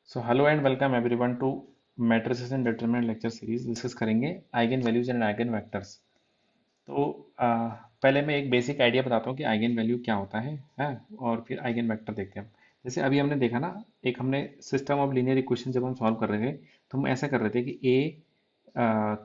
So hello and welcome everyone to matrices and determinant lecture series. Discuss करेंगे eigenvalues and eigenvectors. तो पहले मैं एक basic idea बताता हूँ कि आइगन वैल्यू क्या होता है और फिर आइगन वेक्टर देखते हैं। जैसे अभी हमने देखा ना, एक हमने सिस्टम ऑफ लीनियर इक्वेशन जब हम सॉल्व कर रहे थे तो हम ऐसा कर रहे थे कि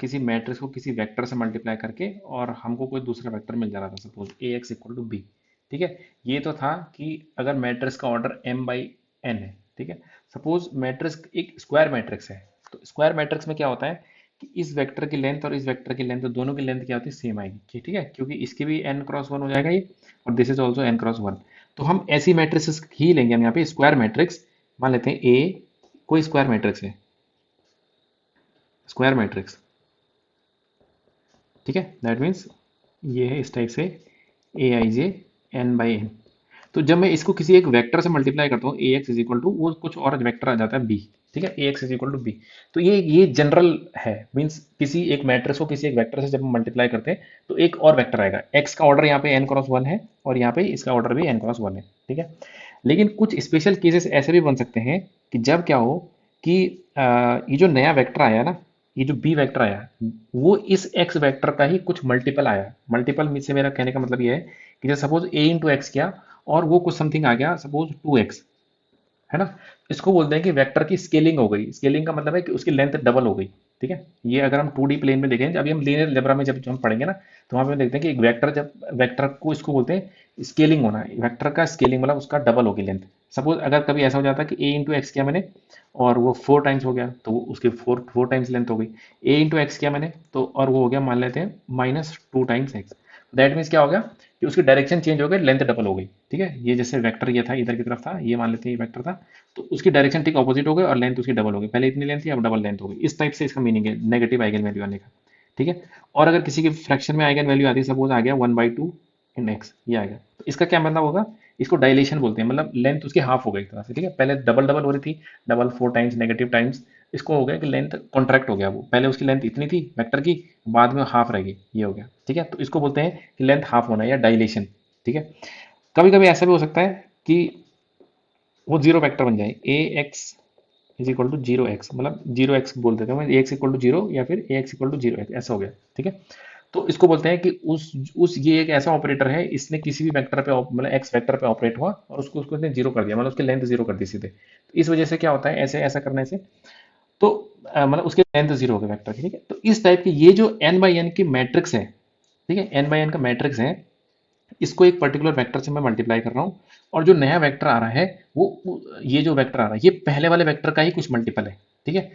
किसी मैट्रिक्स को किसी वेक्टर से मल्टीप्लाई करके और हमको कोई दूसरा वेक्टर मिल जा रहा था, suppose A X equal to B. ठीक है, ये तो था कि अगर मैट्रिक्स का ऑर्डर m बाई n है। ठीक है, सपोज मैट्रिक्स एक स्क्वायर मैट्रिक्स है, तो स्क्वायर मैट्रिक्स में क्या होता है कि इस वेक्टर की लेंथ और इस वेक्टर की लेंथ, दोनों की लेंथ क्या होती है, सेम आएगी। ठीक है, क्योंकि इसकी भी n क्रॉस वन हो जाएगा ये, और this is also n cross one. तो हम ऐसी मैट्रिक्स ही लेंगे, हम यहाँ पे स्क्वायर मैट्रिक्स मान लेते हैं। ए कोई स्क्वायर मैट्रिक्स है, स्क्वायर मैट्रिक्स। ठीक है, दैट मीन्स ये है इस टाइप से ए आई जे एन बाई एन। तो जब मैं इसको किसी एक वेक्टर से मल्टीप्लाई करता हूँ, ए एक्स इज इक्वल टू वो कुछ और वेक्टर आ जाता है बी। ठीक है, A x is equal to B. तो ये जनरल है, मीन्स किसी एक मैट्रिक्स को किसी एक वेक्टर से जब हम मल्टीप्लाई करते हैं तो एक और वेक्टर आएगा। एक्स का ऑर्डर यहाँ पे एन क्रॉस वन है और यहाँ पे इसका ऑर्डर भी एन क्रॉस वन है। ठीक है, लेकिन कुछ स्पेशल केसेस ऐसे भी बन सकते हैं कि जब क्या हो कि ये जो नया वेक्टर आया ना, ये जो बी वेक्टर आया, वो इस एक्स वेक्टर का ही कुछ मल्टीपल आया। मल्टीपल से मेरा कहने का मतलब ये है कि जैसे सपोज ए इंटू एक्स किया और वो कुछ समथिंग आ गया, सपोज 2x, है ना। इसको बोलते हैं कि वेक्टर की स्केलिंग हो गई। स्केलिंग का मतलब है कि उसकी लेंथ डबल हो गई। ठीक है, ये अगर हम 2D प्लेन में देखें, अभी हम लीनियर अलजेब्रा में जब हम पढ़ेंगे ना, तो वहां पे हम देखते हैं कि एक वेक्टर, जब वेक्टर को इसको बोलते हैं स्केलिंग होना, वेक्टर का स्केलिंग मतलब उसका डबल होगी लेंथ। सपोज अगर कभी ऐसा हो जाता है कि ए इंटू एक्स किया मैंने और वो 4 टाइम्स हो गया, तो वो उसकी फोर फोर टाइम्स लेंथ हो गई। ए इंटू एक्स किया मैंने तो और वो हो गया, मान लेते हैं -2 टाइम्स एक्स। दैट मीन्स क्या हो गया कि उसकी डायरेक्शन चेंज हो गई, लेंथ डबल हो गई। ठीक है, ये जैसे वेक्टर ये था, इधर की तरफ था, ये मान लेते हैं ये वेक्टर था, तो उसकी डायरेक्शन ठीक अपोजिट हो गई और लेंथ उसकी डबल हो गई। पहले इतनी लेंथ थी, अब डबल लेंथ हो गई। इस टाइप से इसका मीनिंग है नेगेटिव आइगन वैल्यू आने का। ठीक है, और अगर किसी की फ्रैक्शन में आइगन वैल्यू आती है, सपोज आ गया 1/2 इन एक्स, ये आ गया, तो इसका क्या मतलब होगा, इसको डायलेशन बोलते हैं, मतलब लेंथ उसकी हाफ हो गई एक तरह से। ठीक है, पहले डबल डबल हो रही थी, डबल 4 टाइम्स नेगेटिव टाइम्स, इसको हो गया कि लेंथ कॉन्ट्रैक्ट हो गया। वो पहले उसकी लेंथ इतनी थी वेक्टर की, बाद में हाफ रह गई, ये हो गया। ठीक है, तो इसको बोलते हैं कि लेंथ हाफ होना या डायलेशन। ठीक है, कभी कभी ऐसा भी हो सकता है कि वो जीरो वेक्टर बन जाए, A x is equal to zero X, मतलब जीरो एक्स बोल देते हैं, A X equal to zero या फिर A X equal to zero X, ऐसा हो गया। ठीक है, तो इसको बोलते हैं कि उस ये एक ऐसा ऑपरेटर है, इसने किसी भी वेक्टर पे मतलब एक्स वेक्टर पे ऑपरेट हुआ और उसको उसको इसने जीरो कर दिया, मतलब उसकी लेंथ जीरो कर दी सीधे। तो इस वजह से क्या होता है, ऐसे ऐसा करने से तो मतलब उसकी लेंथ जीरो हो गई वेक्टर की। ठीक है, तो इस टाइप की ये जो एन बाई एन की मैट्रिक्स है, ठीक है, एन बाई एन का मैट्रिक्स है, इसको एक पर्टिकुलर वेक्टर से मैं मल्टीप्लाई कर रहा हूँ और जो नया वेक्टर आ रहा है ये जो वेक्टर आ रहा है ये पहले वाले वेक्टर का ही कुछ मल्टीपल है। ठीक है,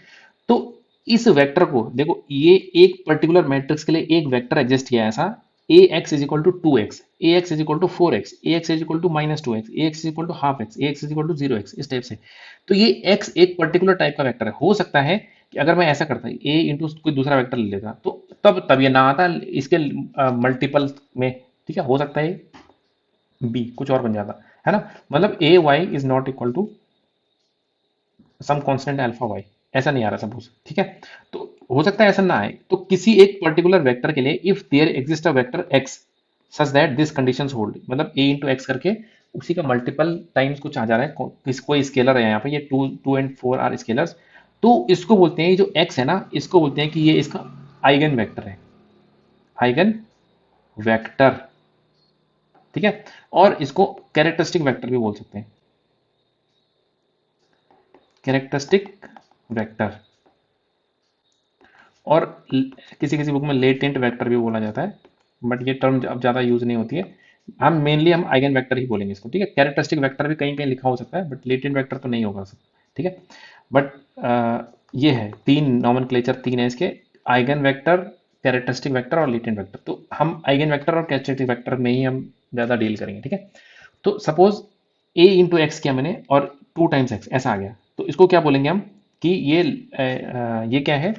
तो इस वेक्टर को देखो, ये एक पर्टिकुलर मैट्रिक्स के लिए एक वेक्टर एग्जिस्ट किया है ऐसा, A x is equal to 2x, A x is equal to 4x, A x is equal to -2x, A x is equal to half X, A x is equal to 0x, इस type से। तो ये x एक particular type का vector है। हो सकता है कि अगर मैं ऐसा करता ए इंटू कोई दूसरा वेक्टर ले लेता तो तब ये ना आता इसके मल्टीपल में। ठीक है, हो सकता है बी कुछ और बन जाता, है ना। मतलब A Y is not equal to some constant alpha Y, ऐसा नहीं आ रहा सपोज। ठीक है, तो हो सकता है ऐसा ना आए, तो किसी एक पर्टिकुलर वेक्टर के लिए if there exist a vector X such that this conditions hold, मतलब ए इंटू एक्स करके उसी का मल्टीपल टाइम्स कुछ आ जा रहा है, कोई स्केलर है यहाँ पे, ये two two and four are scalars, तो इसको बोलते हैं, ये जो एक्स है ना, इसको बोलते हैं कि ये इसका आइगन वेक्टर है, आइगन वेक्टर। ठीक है, और इसको कैरेक्टरिस्टिक वेक्टर भी बोल सकते हैं, कैरेक्टरिस्टिक वेक्टर। और किसी किसी बुक में लेटेंट वेक्टर भी बोला जाता है, बट ये टर्म अब ज़्यादा यूज नहीं होती है। हम आइगन वेक्टर ही बोलेंगे इसको। ठीक है, कैरेक्टरिस्टिक वेक्टर भी कहीं कहीं लिखा हो सकता है, बट लेटेंट वेक्टर तो नहीं होगा सब। ठीक है, बट ये है तीन नॉमेनक्लेचर, तीन है इसके, आइगन वेक्टर, कैरेक्टरिस्टिक वेक्टर और लेटेंट वेक्टर। तो हम आइगन वेक्टर और कैरेक्टरिस्टिक वेक्टर में ही हम ज़्यादा डील करेंगे। ठीक है, तो सपोज ए इंटू एक्स किया मैंने और 2 टाइम्स एक्स ऐसा आ गया, तो इसको क्या बोलेंगे हम कि ये क्या है,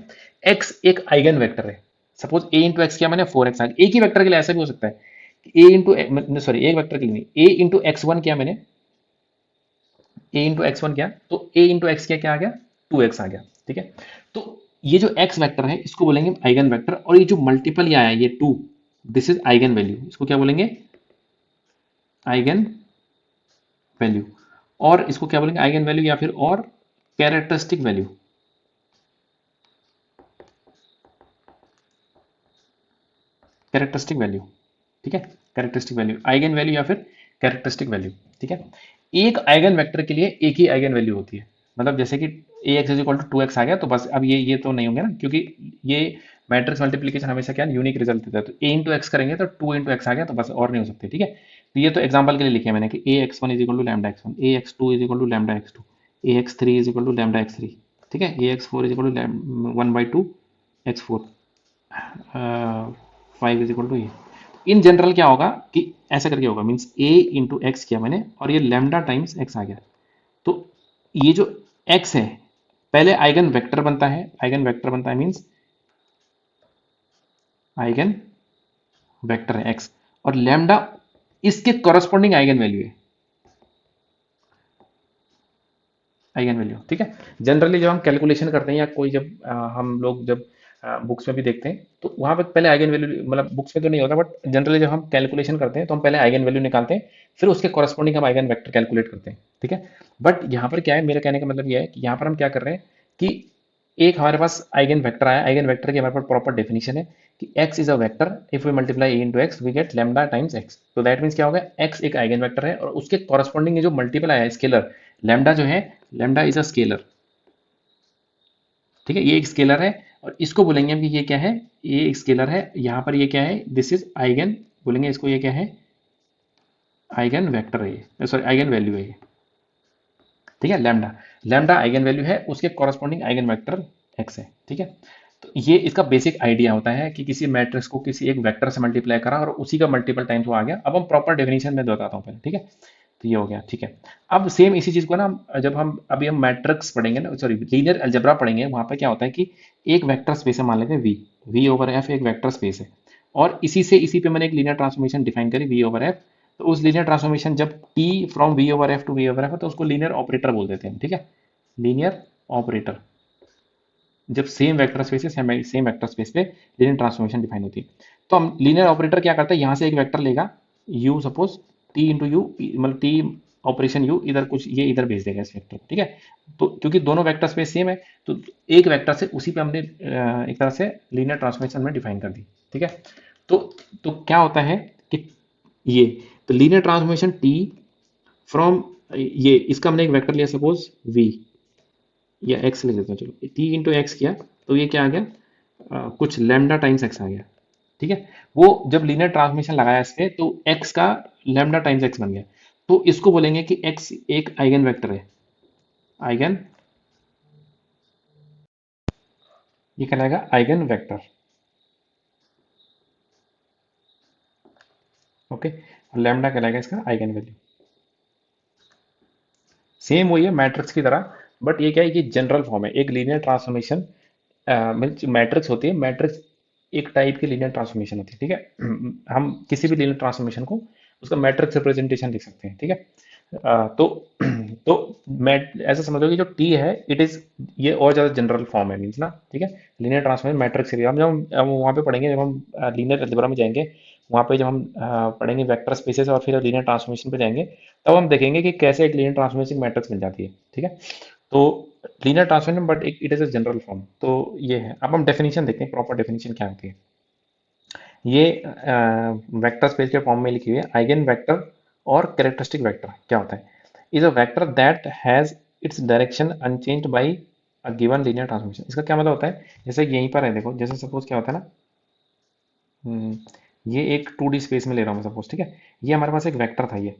एक्स एक आइगन वेक्टर है। सपोज ए इंटू एक्स किया मैंने 4x आ गया। एक ही वेक्टर के लिए ऐसा भी हो सकता है कि ए इंटू सॉरी एक वेक्टर के लिए नहीं, ए इंटू एक्स वन किया मैंने, ए इंटू एक्स वन किया तो ए इंटू एक्स क्या क्या आ गया, 2x आ गया। ठीक है, तो ये जो एक्स वेक्टर है इसको बोलेंगे आइगन वेक्टर, और ये जो मल्टीपल ये आया ये 2, दिस इज आइगन वैल्यू, इसको क्या बोलेंगे, आइगन वैल्यू। और इसको क्या बोलेंगे, आइगन वैल्यू या फिर और कैरेक्टरिस्टिक वैल्यू, कैरेक्टरिस्टिक वैल्यू, ठीक है, कैरेक्टरिस्टिक वैल्यू, आइगन वैल्यू या फिर कैरेक्टरिस्टिक वैल्यू, ठीक है। एक आइगन वेक्टर के लिए एक ही आइगन वैल्यू होती है, मतलब जैसे कि A x is equal to 2x आ गया तो बस अब ये तो नहीं होंगे ना, क्योंकि ये मैट्रिक्स मल्टीप्लिकेशन हमेशा क्या यूनिक रिजल्ट देता है, तो ए इंटू एक्स करेंगे तो 2 इंटू एक्स आ गया तो बस और नहीं हो सकते, ठीक है। तो ये तो एग्जाम्पल के लिए लिखे मैंने कि A X one is equal to lambda X one, A X two is equal to lambda X two, A X three is equal to lambda X three, ठीक है, A X four is equal to 1/2 X four, 5 is equal to ये। In general क्या होगा कि ऐसा करके होगा, means A into x किया मैंने और ये लैम्डा टाइम्स एक्स आ गया, तो ये जो एक्स है पहले आइगन वेक्टर बनता है, आइगन वेक्टर बनता है मीन्स आइगन वेक्टर है एक्स, और लैम्डा इसके कॉरस्पॉन्डिंग आइगन वैल्यू है, आइगन वैल्यू, ठीक है। जनरली जब हम कैलकुलेशन करते हैं या कोई जब हम लोग जब बुक्स में भी देखते हैं तो वहां पे पहले आइगन वैल्यू, मतलब बुक्स में तो नहीं होता बट जनरली जब हम कैलकुलेशन करते हैं तो हम पहले आइगन वैल्यू निकालते हैं, फिर उसके कॉरस्पॉन्डिंग हम आइगन वेक्टर कैलकुलेट करते हैं, ठीक है। बट यहाँ पर क्या है, मेरे कहने का मतलब ये है कि यहाँ पर हम क्या कर रहे हैं कि एक हमारे पास आइगन वेक्टर आया, आइगन वेक्टर की हमारे पास प्रॉपर डेफिनेशन है कि x is a vector, if we multiply a into X we get lambda times x, तो दैट मीन्स क्या होगा, x एक आइगन वेक्टर है और उसके कॉरस्पॉन्डिंग जो मल्टीपल आया है स्केलर, लैम्डा जो है, लैम्डा इज अ स्केलर, ठीक है, ये एक स्केलर है और इसको बोलेंगे हम कि ये क्या है, ये एक स्केलर है, यहाँ पर ये क्या है, दिस इज आइगन, बोलेंगे इसको ये क्या है, आइगन वेक्टर है ये, सॉरी आइगन वैल्यू है ये, ठीक है, लैम्डा, लैम्डा आइगन वैल्यू है, उसके कॉरस्पॉन्डिंग आइगन वेक्टर एक्स है, ठीक है। तो ये इसका बेसिक आइडिया होता है कि किसी मैट्रिक्स को किसी एक वेक्टर से मल्टीप्लाई करा और उसी का मल्टीपल टाइम्स वो आ गया। अब हम प्रॉपर डेफिनेशन में बताता हूँ पहले, ठीक है। तो ये हो गया, ठीक है। अब सेम इसी चीज को ना जब हम अभी हम मैट्रिक्स पढ़ेंगे ना, सॉरी लीनियर अलजेब्रा पढ़ेंगे, वहां पर क्या होता है कि एक वेक्टर स्पेस है, मान लेते हैं वी, वी ओवर एफ एक वेक्टर स्पेस है, और इसी पे मैंने एक लीनियर ट्रांसफॉर्मेशन डिफाइन करी वी ओवर एफ, तो उस लीनियर ट्रांसफॉर्मेशन जब T from V over F to V over F है तो उसको लीनियर ऑपरेटर बोल देते हैं, ठीक है, लीनियर ऑपरेटर, जब सेम वेक्टर स्पेस है सेम वेक्टर स्पेस पे लीनियर ट्रांसफॉर्मेशन डिफाइन होती है। तो हम लीनियर ऑपरेटर क्या करते हैं, यहाँ से एक वेक्टर लेगा u, suppose T into you, मतलब टी ऑपरेशन u, इधर कुछ ये इधर भेज देगा इस वेक्टर, ठीक है। तो क्योंकि दोनों वेक्टर स्पेस सेम है तो एक वेक्टर से उसी पे हमने एक तरह से लीनियर ट्रांसफॉर्मेशन में डिफाइन कर दी, ठीक है। तो तो क्या होता है कि ये, तो लीनियर ट्रांसफॉर्मेशन टी फ्रॉम, ये इसका हमने एक वेक्टर लिया सपोज v, या x लिख देता हूँ, चलो t इंटू एक्स किया तो ये क्या आ गया, कुछ लैम्डा टाइम्स x आ गया, ठीक है। वो जब लीनियर ट्रांसमिशन लगाया इस पे तो x का लैम्डा टाइम्स x बन गया, तो इसको बोलेंगे कि x एक आइगन वेक्टर है, आइगन, ये कहलाएगा आइगन वेक्टर, ओके, और लैम्डा कहलाएगा इसका आइगन वैल्यू। सेम वही है मैट्रिक्स की तरह, बट ये क्या है कि जनरल फॉर्म है, एक लीनियर ट्रांसफॉर्मेशन मैट्रिक्स होती है, मैट्रिक्स एक टाइप की लीनियर ट्रांसफॉर्मेशन होती है, ठीक है। हम किसी भी लीनियर ट्रांसफॉर्मेशन को उसका मैट्रिक्स रिप्रेजेंटेशन लिख सकते हैं, ठीक है। तो तो मैं ऐसा समझो कि जो टी है इट इज, ये और ज़्यादा जनरल फॉर्म है मीन्स ना, ठीक है, लीनियर ट्रांसफॉर्मेशन मैट्रिक्स एरिया, हम जब हम वहाँ पे पढ़ेंगे, जब हम लीनियर अलजेब्रा में जाएंगे, वहाँ पे जब हम पढ़ेंगे वेक्टर स्पेसेस और फिर लीनियर ट्रांसफॉर्मेशन पे जाएंगे, तब हम देखेंगे कि कैसे एक लीनियर ट्रांसफॉर्मेशन मैट्रिक्स मिल जाती है, ठीक है। तो linear transformation but it is a general form, तो ये है। अब हम डेफिनेशन देखते हैं, प्रॉपर डेफिनेशन क्या होती है। ये वेक्टर स्पेस के फॉर्म में लिखी हुई है, आइगन वेक्टर और कैरेक्टरिस्टिक वेक्टर क्या होता है, is a vector that has its direction unchanged by a given linear transformation. इसका क्या मतलब होता है, जैसे यहीं पर है देखो, जैसे सपोज क्या होता है ना, ये एक 2D स्पेस में ले रहा हूँ मैं सपोज, ठीक है, ये हमारे पास एक वेक्टर था ये,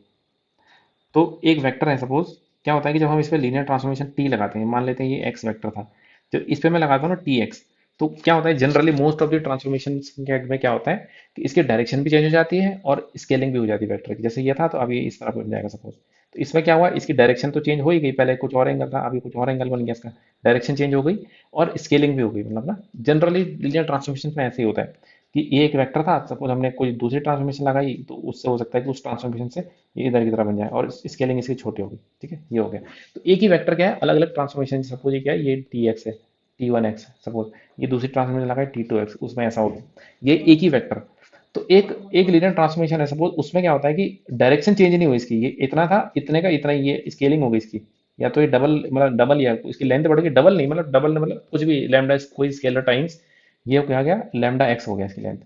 तो एक वेक्टर है सपोज, क्या होता है कि जब हम इस पर लीनियर ट्रांसफॉर्मेशन टी लगाते हैं, मान लेते हैं ये एक्स वेक्टर था, जब इस पे मैं लगाता हूँ ना टी एक्स, तो क्या होता है generally most of the transformation में क्या होता है कि इसकी डायरेक्शन भी चेंज हो जाती है और स्केलिंग भी हो जाती है वेक्टर की, जैसे ये था तो अब ये इस तरफ बन जाएगा सपोज, तो इसमें क्या हुआ, इसकी डायरेक्शन तो चेंज हो ही गई, पहले कुछ और एंगल था अभी कुछ और एंगल बन गया, इसका डायरेक्शन चेंज हो गई और स्केलिंग भी हो गई, मतलब ना जनरली लीनियर ट्रांसफॉर्मेशन में ऐसे ही होता है कि ये एक वेक्टर था, सपोज हमने कोई दूसरी ट्रांसफॉर्मेशन लगाई तो उससे हो सकता है कि उस ट्रांसफॉर्मेशन से ये इधर की तरह बन जाए और स्केलिंग इसकी छोटी होगी, ठीक है, ये हो गया। तो एक ही वेक्टर क्या है, अलग अलग ट्रांसफॉर्मेशन, सपोज ये क्या है, ये टी एक्स है, टी वन एक्स सपोज, ये दूसरी ट्रांसफॉर्मेशन लगाए टी टू एक्स, उसमें ऐसा हो गया, ये एक ही वेक्टर। तो एक एक लीनियर ट्रांसफॉर्मेशन है सपोज, उसमें क्या होता है कि डायरेक्शन चेंज नहीं हुई इसकी, ये इतना था इतने का इतना, ये स्केलिंग हो गई इसकी, या तो ये डबल मतलब डबल या इसकी लेंथ बढ़ेगी, डबल नहीं मतलब डबल मतलब कुछ भी लैम्डा कोई स्केलर टाइम्स ये क्या गया लैम्डा एक्स हो गया इसकी लेंथ।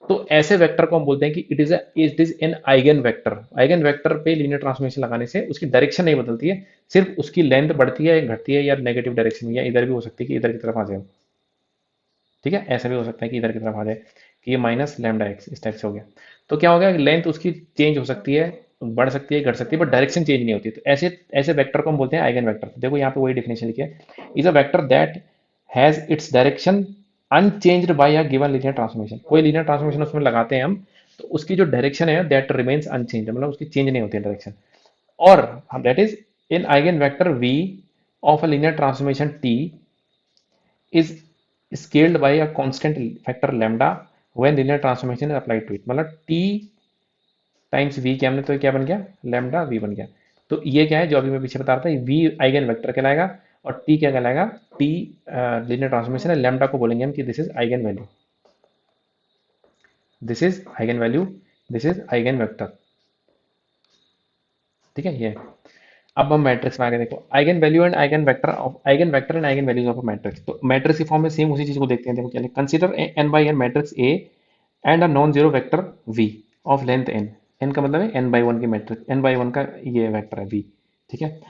तो ऐसे वेक्टर को हम बोलते हैं कि it is an eigen vector. Eigen vector पे लीनियर ट्रांसफॉर्मेशन लगाने से उसकी डायरेक्शन नहीं बदलती है, सिर्फ उसकी लेंथ बढ़ती है या घटती है, या नेगेटिव डायरेक्शन में, या इधर भी हो सकती है कि इधर की तरफ आ जाए। ठीक है, ऐसा भी हो सकता है कि इधर की तरफ आ जाए कि ये माइनस लैम्डा एक्स इस टाइप से हो गया। तो क्या हो गया, लेंथ उसकी चेंज हो सकती है, बढ़ सकती है, घट सकती है, बट डायरेक्शन चेंज नहीं होती। तो ऐसे ऐसे वेक्टर को हम बोलते हैं आइगन वेक्टर। देखो यहाँ पे वही डिफिनेशन लिखी है, is a vector that has its direction unchanged by a given linear transformation. कोई लीनियर ट्रांसफॉर्मेशन उसमें लगाते हैं हम, तो उसकी जो डायरेक्शन है दैट रिमेन्स अनचेंज, मतलब उसकी चेंज नहीं होती है डायरेक्शन। और that is in eigen vector V of a linear transformation T is scaled by a constant factor lambda when linear transformation is applied to it। मतलब t times v क्या हमने तो क्या बन गया लैम्डा v बन गया। तो ये क्या है जो अभी मैं पीछे बता रहा था, v आइगन वेक्टर कहलाएगा और t क्या कहलाएगा, t लीनियर ट्रांसफॉर्मेशन है, लैम्डा को बोलेंगे हम कि this is eigen value, this is eigen value, this is eigen vector. ठीक है ये। अब हम मैट्रिक्स में आगे देखो, eigen value and eigen vector and eigen values of a matrix. तो मैट्रिक्स की फॉर्म में सेम उसी चीज को देखते हैं। देखो क्या, consider N by N matrix A and a non zero vector V of length N. N का मतलब है एन बाई वन की मैट्रिक्स, एन बाई वन का ये वेक्टर है वी। ठीक है,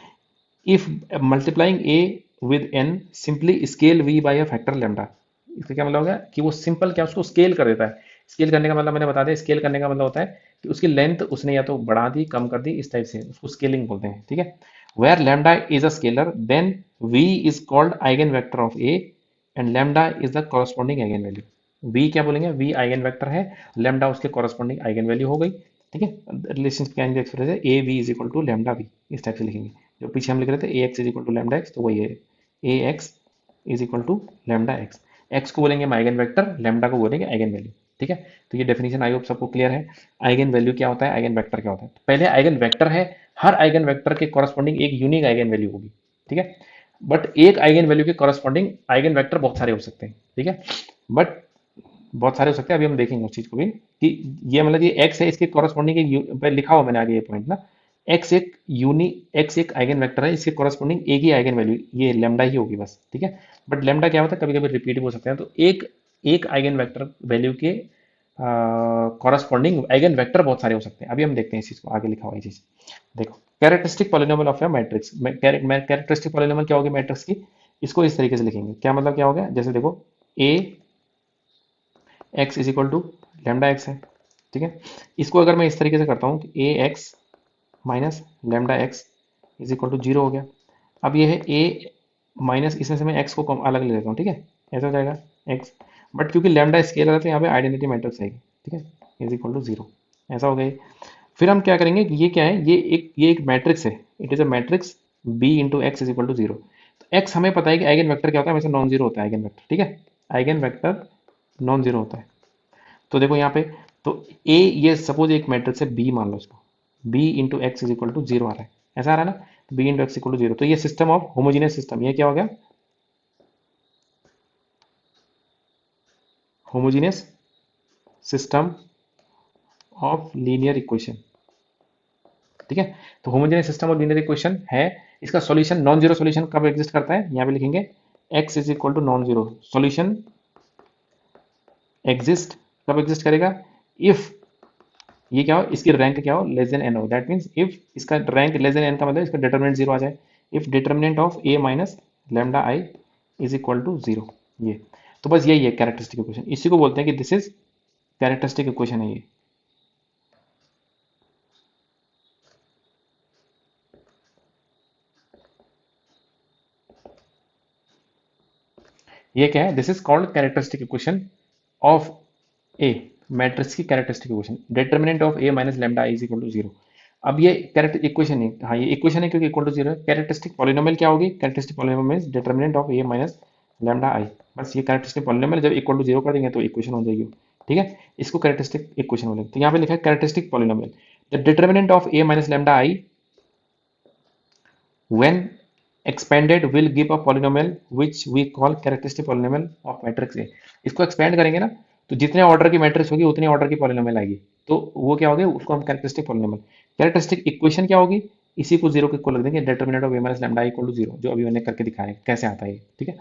if multiplying A with N simply scale V by a factor lambda. इसका क्या मतलब होगा कि वो सिंपल क्या उसको स्केल कर देता है। स्केल करने का मतलब मैंने बता दिया, स्केल करने का मतलब होता है कि उसकी लेंथ उसने या तो बढ़ा दी कम कर दी, इस टाइप से उसको स्केलिंग बोलते हैं। ठीक है, where lambda is a scalar then V is called eigenvector of A and lambda is the corresponding eigenvalue. V क्या बोलेंगे, वी आइगन वेक्टर है, लैम्डा उसके कॉरस्पॉन्डिंग आइगन वैल्यू हो गई। ठीक है, रिलेशन क्या एक्सप्रेस है, A V is equal to lambda V, इस टाइप से लिखेंगे। जो पीछे हम लिख रहे थे A x is equal to lambda X, तो वही है A x is equal to lambda X. X को बोलेंगे हम आइगन वेक्टर, लैम्डा को बोलेंगे आइगन वैल्यू। ठीक है, तो ये डेफिनेशन आई होप सबको क्लियर है। आइगन वैल्यू क्या होता है, आइगन वेक्टर क्या होता है। तो पहले आइगन वेक्टर है, हर आइगन वेक्टर के कॉरस्पॉन्डिंग एक यूनिक आइगन वैल्यू होगी। ठीक है, बट एक आइगन वैल्यू के कॉरस्पॉन्डिंग आइगन वेक्टर बहुत सारे हो सकते हैं। ठीक है, बट बहुत सारे हो सकते हैं, अभी हम देखेंगे उस चीज को भी कि ये मतलब ये एक्स है, इसके कॉरस्पॉन्डिंग एक पे लिखा हुआ मैंने आगे ये पॉइंट ना, एक्स एक आइगन वेक्टर है, इसके कॉरस्पॉन्डिंग एक ही आइगन वैल्यू ये लेमडा ही होगी बस। ठीक है, बट लेमडा क्या होता है, कभी कभी रिपीट भी हो सकते हैं। तो एक एक आइगन वेक्टर वैल्यू के कॉरस्पॉन्डिंग आइगन वेक्टर बहुत सारे हो सकते हैं। अभी हम देखते हैं इस चीज को, आगे लिखा हुआ है चीज। देखो, characteristic polynomial of A matrix. Characteristic polynomial क्या होगी मैट्रिक्स की, इसको इस तरीके से लिखेंगे। क्या मतलब क्या हो गया, जैसे देखो A x is equal to lambda x है। ठीक है, इसको अगर मैं इस तरीके से करता हूँ कि A X minus lambda X is equal to zero हो गया। अब ये है ए माइनस, इसमें से मैं एक्स को अलग ले लेता हूँ। ठीक है, ऐसा हो जाएगा एक्स, बट क्योंकि लेमडा स्केलर है तो यहाँ पे आइडेंटिटी मैट्रिक्स आएगी। ठीक है, इज इक्वल टू जीरो, ऐसा हो गया। फिर हम क्या करेंगे कि ये क्या है, ये एक मैट्रिक्स है, it is a matrix B into X is equal to zero. तो एक्स हमें पता है कि आइगन वेक्टर क्या होता है, हमेशा नॉन जीरो होता है आइगन वेक्टर। ठीक है, आइगन वेक्टर नॉन जीरो होता है। तो देखो यहाँ पे, तो ए ये सपोज एक मैट्रिक्स है बी, मान लो इसको B into X is equal to zero आ रहा है, ऐसा आ रहा है ना, B into X equal to zero. तो ये सिस्टम ऑफ होमोजीनियस सिस्टम, ये क्या हो गया, homogeneous system of linear equation. ठीक है, तो homogeneous system of linear equation है। इसका सॉल्यूशन नॉन जीरो सॉल्यूशन कब एग्जिस्ट करता है, यहाँ पे लिखेंगे x is equal to non zero solution exist, कब एग्जिस्ट करेगा, इफ ये क्या हो, इसकी रैंक क्या हो, लेस देन एन हो। दैट मीन्स इफ इसका रैंक लेस देन एन का मतलब इसका डिटर्मिनेंट जीरो आ जाए। If determinant of A minus lambda I is equal to zero. ये तो बस यही है कैरेक्टरिस्टिक इक्वेशन, इसी को बोलते हैं कि दिस इज कैरेक्टरिस्टिक इक्वेशन है ये। ये क्या है, this is called characteristic equation of A, matrix की characteristic equation, determinant of A minus lambda I is equal to zero. अब ये कैरेक्टर इक्वेशन है, हाँ ये इक्वेशन है क्योंकि इक्वल टू जीरो है। कैरेक्टरिस्टिक पॉलिनोमियल क्या होगी, characteristic polynomial means determinant of A minus lambda आई। बस ये कैरेक्टरिस्टिक पॉलिनोमियल जब इक्वल टू जीरो कर देंगे तो इक्वेशन हो जाएगी। ठीक है, इसको कैरेक्टरिस्टिक इक्वेशन बोलेंगे। तो यहाँ पे लिखा है characteristic polynomial, the determinant of A minus lambda I when expanded will give a polynomial which we call characteristic polynomial of matrix A। इसको एक्सपेंड करेंगे ना, तो जितने ऑर्डर की मैट्रिक्स होगी उतने ऑर्डर की पॉलिनोमियल आएगी, तो वो क्या होगी, उसको हम कैरेक्टरिस्टिक पॉलिनोमियल। कैरेक्टरिस्टिक इक्वेशन क्या होगी, इसी को जीरो को लग देंगे, determinant of A minus lambda equal to zero, जो अभी मैंने करके दिखाया है कैसे आता है ये, ठीक है।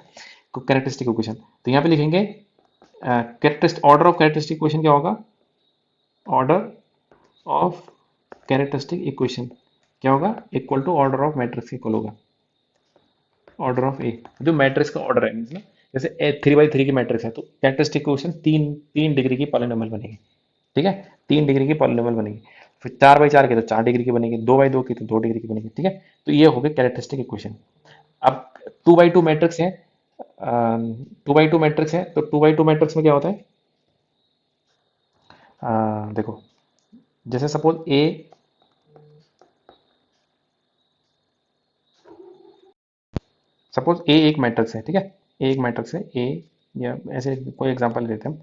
कैरेक्टरिस्टिक इक्वेशन, तो यहाँ पे लिखेंगे characteristic, order of characteristic equation क्या होगा, ऑर्डर ऑफ कैरेक्टरिस्टिक इक्वेशन क्या होगा, equal to order of matrix equal होगा ऑर्डर ऑफ ए, जो मैट्रिक्स का ऑर्डर है मीन्स ना, जैसे ए 3 by 3 की मैट्रिक्स है तो कैरेक्टरिस्टिक इक्वेशन तीन तीन डिग्री की पॉलिनोमियल बनेगी, ठीक है, 3 डिग्री की पॉलिनोमियल बनेगी। फिर 4 by 4 की तो 4 डिग्री की बनेगी, 2 by 2 की तो 2 डिग्री की बनेगी, ठीक है। तो ये हो गई कैरेक्टरिस्टिक इक्वेशन। अब 2 by 2 मैट्रिक्स है, 2 by 2 मैट्रिक्स है, तो 2 by 2 मैट्रिक्स में क्या होता है, देखो जैसे सपोज ए एक मैट्रिक्स है, ठीक है, ए एक मैट्रिक्स है, ए या ऐसे कोई एग्जांपल लेते हैं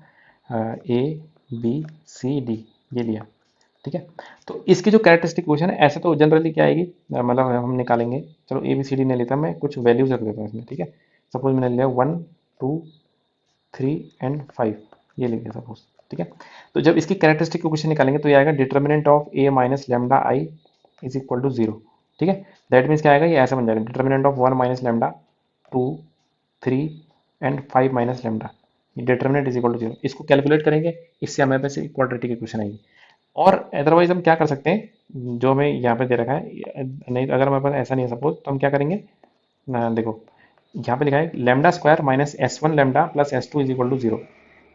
हम, ए बी सी डी, ये लिया, ठीक है। तो इसकी जो कैरेक्टरिस्टिक इक्वेशन है, ऐसे तो जनरली क्या आएगी, मतलब हम निकालेंगे, चलो ए बी सी डी नहीं लेता, मैं कुछ वैल्यूज रख देता हूँ इसमें, ठीक है। सपोज मैंने लिया 1 2 3 एंड 5, ये ले लिया सपोज, ठीक है। तो जब इसकी कैरेक्टरिस्टिक इक्वेशन निकालेंगे तो ये आएगा determinant of A minus lambda I is equal to zero, ठीक है। दैट मीन्स क्या आएगा, ये ऐसा बन जाएगा determinant of 1 minus lambda 2 3 and 5 minus lambda, determinant is equal to zero. इसको कैलकुलेट करेंगे, इससे हमें पास क्वाड्रेटिक इक्वेशन आएगी। और अदरवाइज हम क्या कर सकते हैं, जो हमें यहाँ पे दे रखा है, नहीं अगर हमारे पास ऐसा नहीं है सपोज, तो हम क्या करेंगे ना, देखो यहाँ पे लिखा है lambda square minus S one lambda plus S two is equal to zero.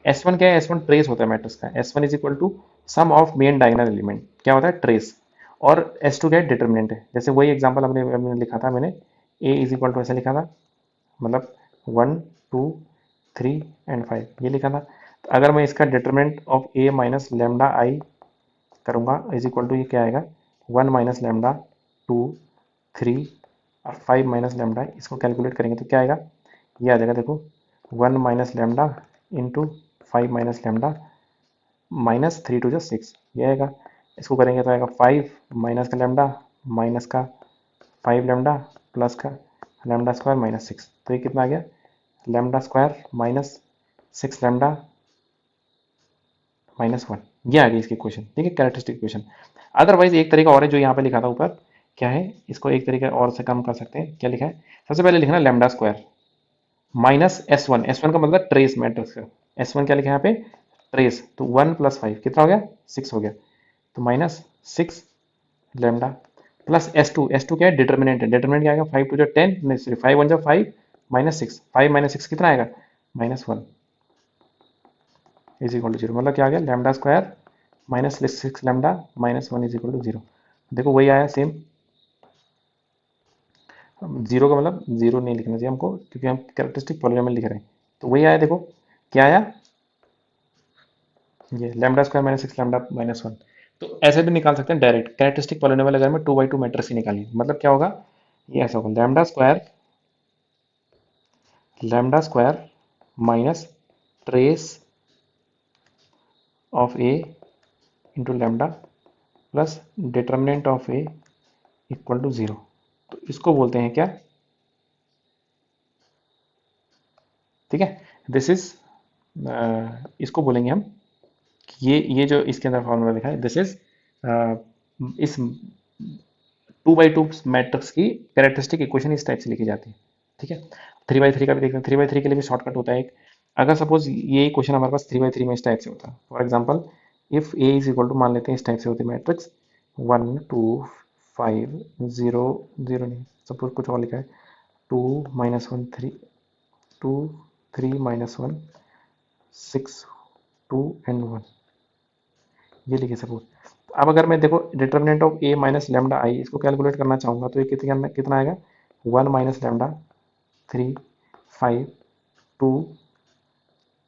S one क्या है, एस वन ट्रेस होता है मैट्रिक्स का, S one is equal to sum of main diagonal element, क्या होता है ट्रेस, और एस टू क्या है डिटर्मिनेंट है। जैसे वही एग्जांपल हमने लिखा था, मैंने ए इज इक्वल टू ऐसे लिखा था, मतलब 1 2 3 एंड 5 ये लिखा था। तो अगर मैं इसका determinant of A minus lambda आई करूँगा इज इक्वल टू, ये क्या आएगा 1 माइनस लेमडा 2 3 और 5 माइनस लेमडा, इसको कैलकुलेट करेंगे तो क्या आएगा, ये आ जाएगा देखो 1 minus lambda into 5 minus lambda minus 3 2 6, ये आएगा। इसको करेंगे तो आएगा 5 माइनस का लेमडा माइनस का 5 लेमडा प्लस का लेमडा स्क्वायर माइनस 6, तो ये कितना आ गया लेमडा स्क्वायर माइनस 6 लेमडा -1, ये आ गई इसकी इक्वेशन, ठीक है, कैरेक्टरिस्टिक इक्वेशन। अदरवाइज एक तरीका और है जो यहाँ पे लिखा था ऊपर, क्या है, इसको एक तरीका और से कम कर सकते हैं, क्या लिखा है, सबसे पहले लिखना lambda square minus S one, S one का मतलब ट्रेस मैट्रिक्स का, एस वन क्या लिखा है यहाँ पे ट्रेस, तो 1 + 5 कितना हो गया 6 हो गया, तो -6 लेमडा प्लस एस टू क्या है डिटर्मिनेंट है, डिटर्मिनेंट क्या आएगा 5 2 10, नहीं सॉरी 5 1 5 -6, 5 - 6 कितना आएगा -1 इज इक्वल टू जीरो, मतलब क्या आ गया lambda square -6 lambda -1 is equal to zero. देखो वही आया सेम, जीरो का मतलब जीरो नहीं लिखना चाहिए हमको, क्योंकि हम कैरेक्टरिस्टिक पॉलिनोमियल लिख रहे हैं। तो वही आया, देखो क्या आया, ये लेमडा स्क्वायर -6 लेमडा -1। तो ऐसे भी निकाल सकते हैं डायरेक्ट कैरेक्टरिस्टिक पॉलिनोमियल, अगर मैं 2 by 2 मैट्रिक्स ही निकाली, मतलब क्या होगा, ये ऐसा होगा lambda square minus trace of A into lambda plus determinant of A equal to zero. तो इसको बोलते हैं क्या, ठीक है, दिस इज, इसको बोलेंगे हम, ये जो इसके अंदर फॉर्मूला लिखा है, दिस इज इस 2 by 2 मैट्रिक्स की कैरेक्टरिस्टिक इक्वेशन इस टाइप से लिखी जाती है, ठीक है। 3 by 3 का भी देखते हैं, 3 by 3 के लिए भी शॉर्टकट होता है एक, अगर सपोज ये क्वेश्चन हमारे पास 3 by 3 में इस टाइप से होता है, for example if A is equal to, मान लेते हैं इस टाइप से होती है मैट्रिक्स 1 2 5 0 0 नहीं, सपोज कुछ और लिखा है 2 - 1 3 2 3 - 1 6 2 एंड 1, ये लिखे सपोज। अब अगर मैं देखो determinant of A minus lambda आई इसको कैलकुलेट करना चाहूँगा तो ये कितना कितना आएगा 1 - लेमडा 3 5 2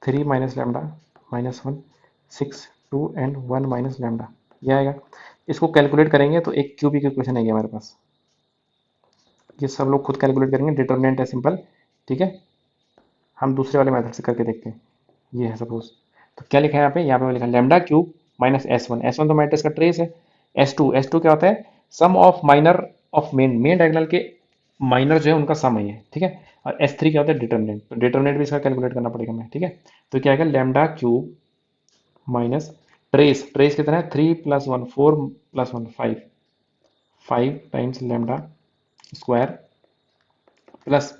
3 - लेमडा -1 6 2 एंड 1 - लेमडा, ये आएगा। इसको कैलकुलेट करेंगे तो एक क्यूबिक इक्वेशन आएगी हमारे पास, ये सब लोग खुद कैलकुलेट करेंगे, डिटर्मिनेंट है सिंपल, ठीक है। हम दूसरे वाले मेथड से करके देखते हैं, ये है सपोज। तो क्या लिखा है यहाँ पे लिखा है lambda cube minus S one, S one तो मैट्रिक्स का ट्रेस है, एस टू क्या होता है sum of minor of main diagonal के माइनर जो है उनका सम है ये, ठीक है। और एस थ्री क्या होता है डिटर्मिनेंट, तो डिटर्मिनेंट भी इसका कैलकुलेट करना पड़ेगा हमें, ठीक है। तो क्या आएगा lambda cube minus trace, trace कितना है 3 + 1 4 + 1 5 5 टाइम्स लेमडा स्क्वायर प्लस,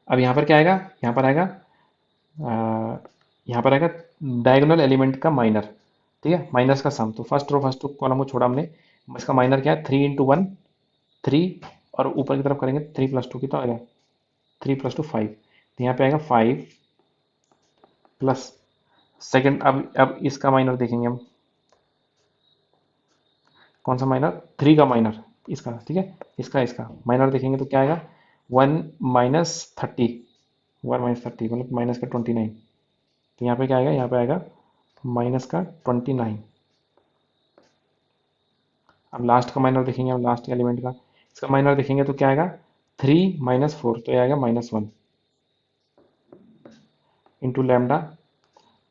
अब यहाँ पर क्या आएगा, यहाँ पर आएगा यहाँ पर आएगा डायगोनल एलिमेंट का माइनर, ठीक है, माइनस का सम। तो फर्स्ट रो कॉलम को छोड़ा हमने, इसका माइनर क्या है, 3 × 1 3, और ऊपर की तरफ करेंगे 3 + 2 कितना आएगा, 3 + 2 5, तो यहाँ पे आएगा 5 प्लस सेकेंड। अब इसका माइनर देखेंगे हम, कौन सा माइनर, 3 का माइनर इसका, ठीक है, इसका माइनर देखेंगे तो क्या आएगा, 1 - 30, 1 - 30 मतलब माइनस का 29, तो यहाँ पे क्या आएगा, यहाँ पे आएगा माइनस का 29। अब लास्ट का माइनर देखेंगे, अब लास्ट एलिमेंट का, इसका माइनर देखेंगे तो क्या आएगा, 3 - 4, तो ये आएगा -1 into lambda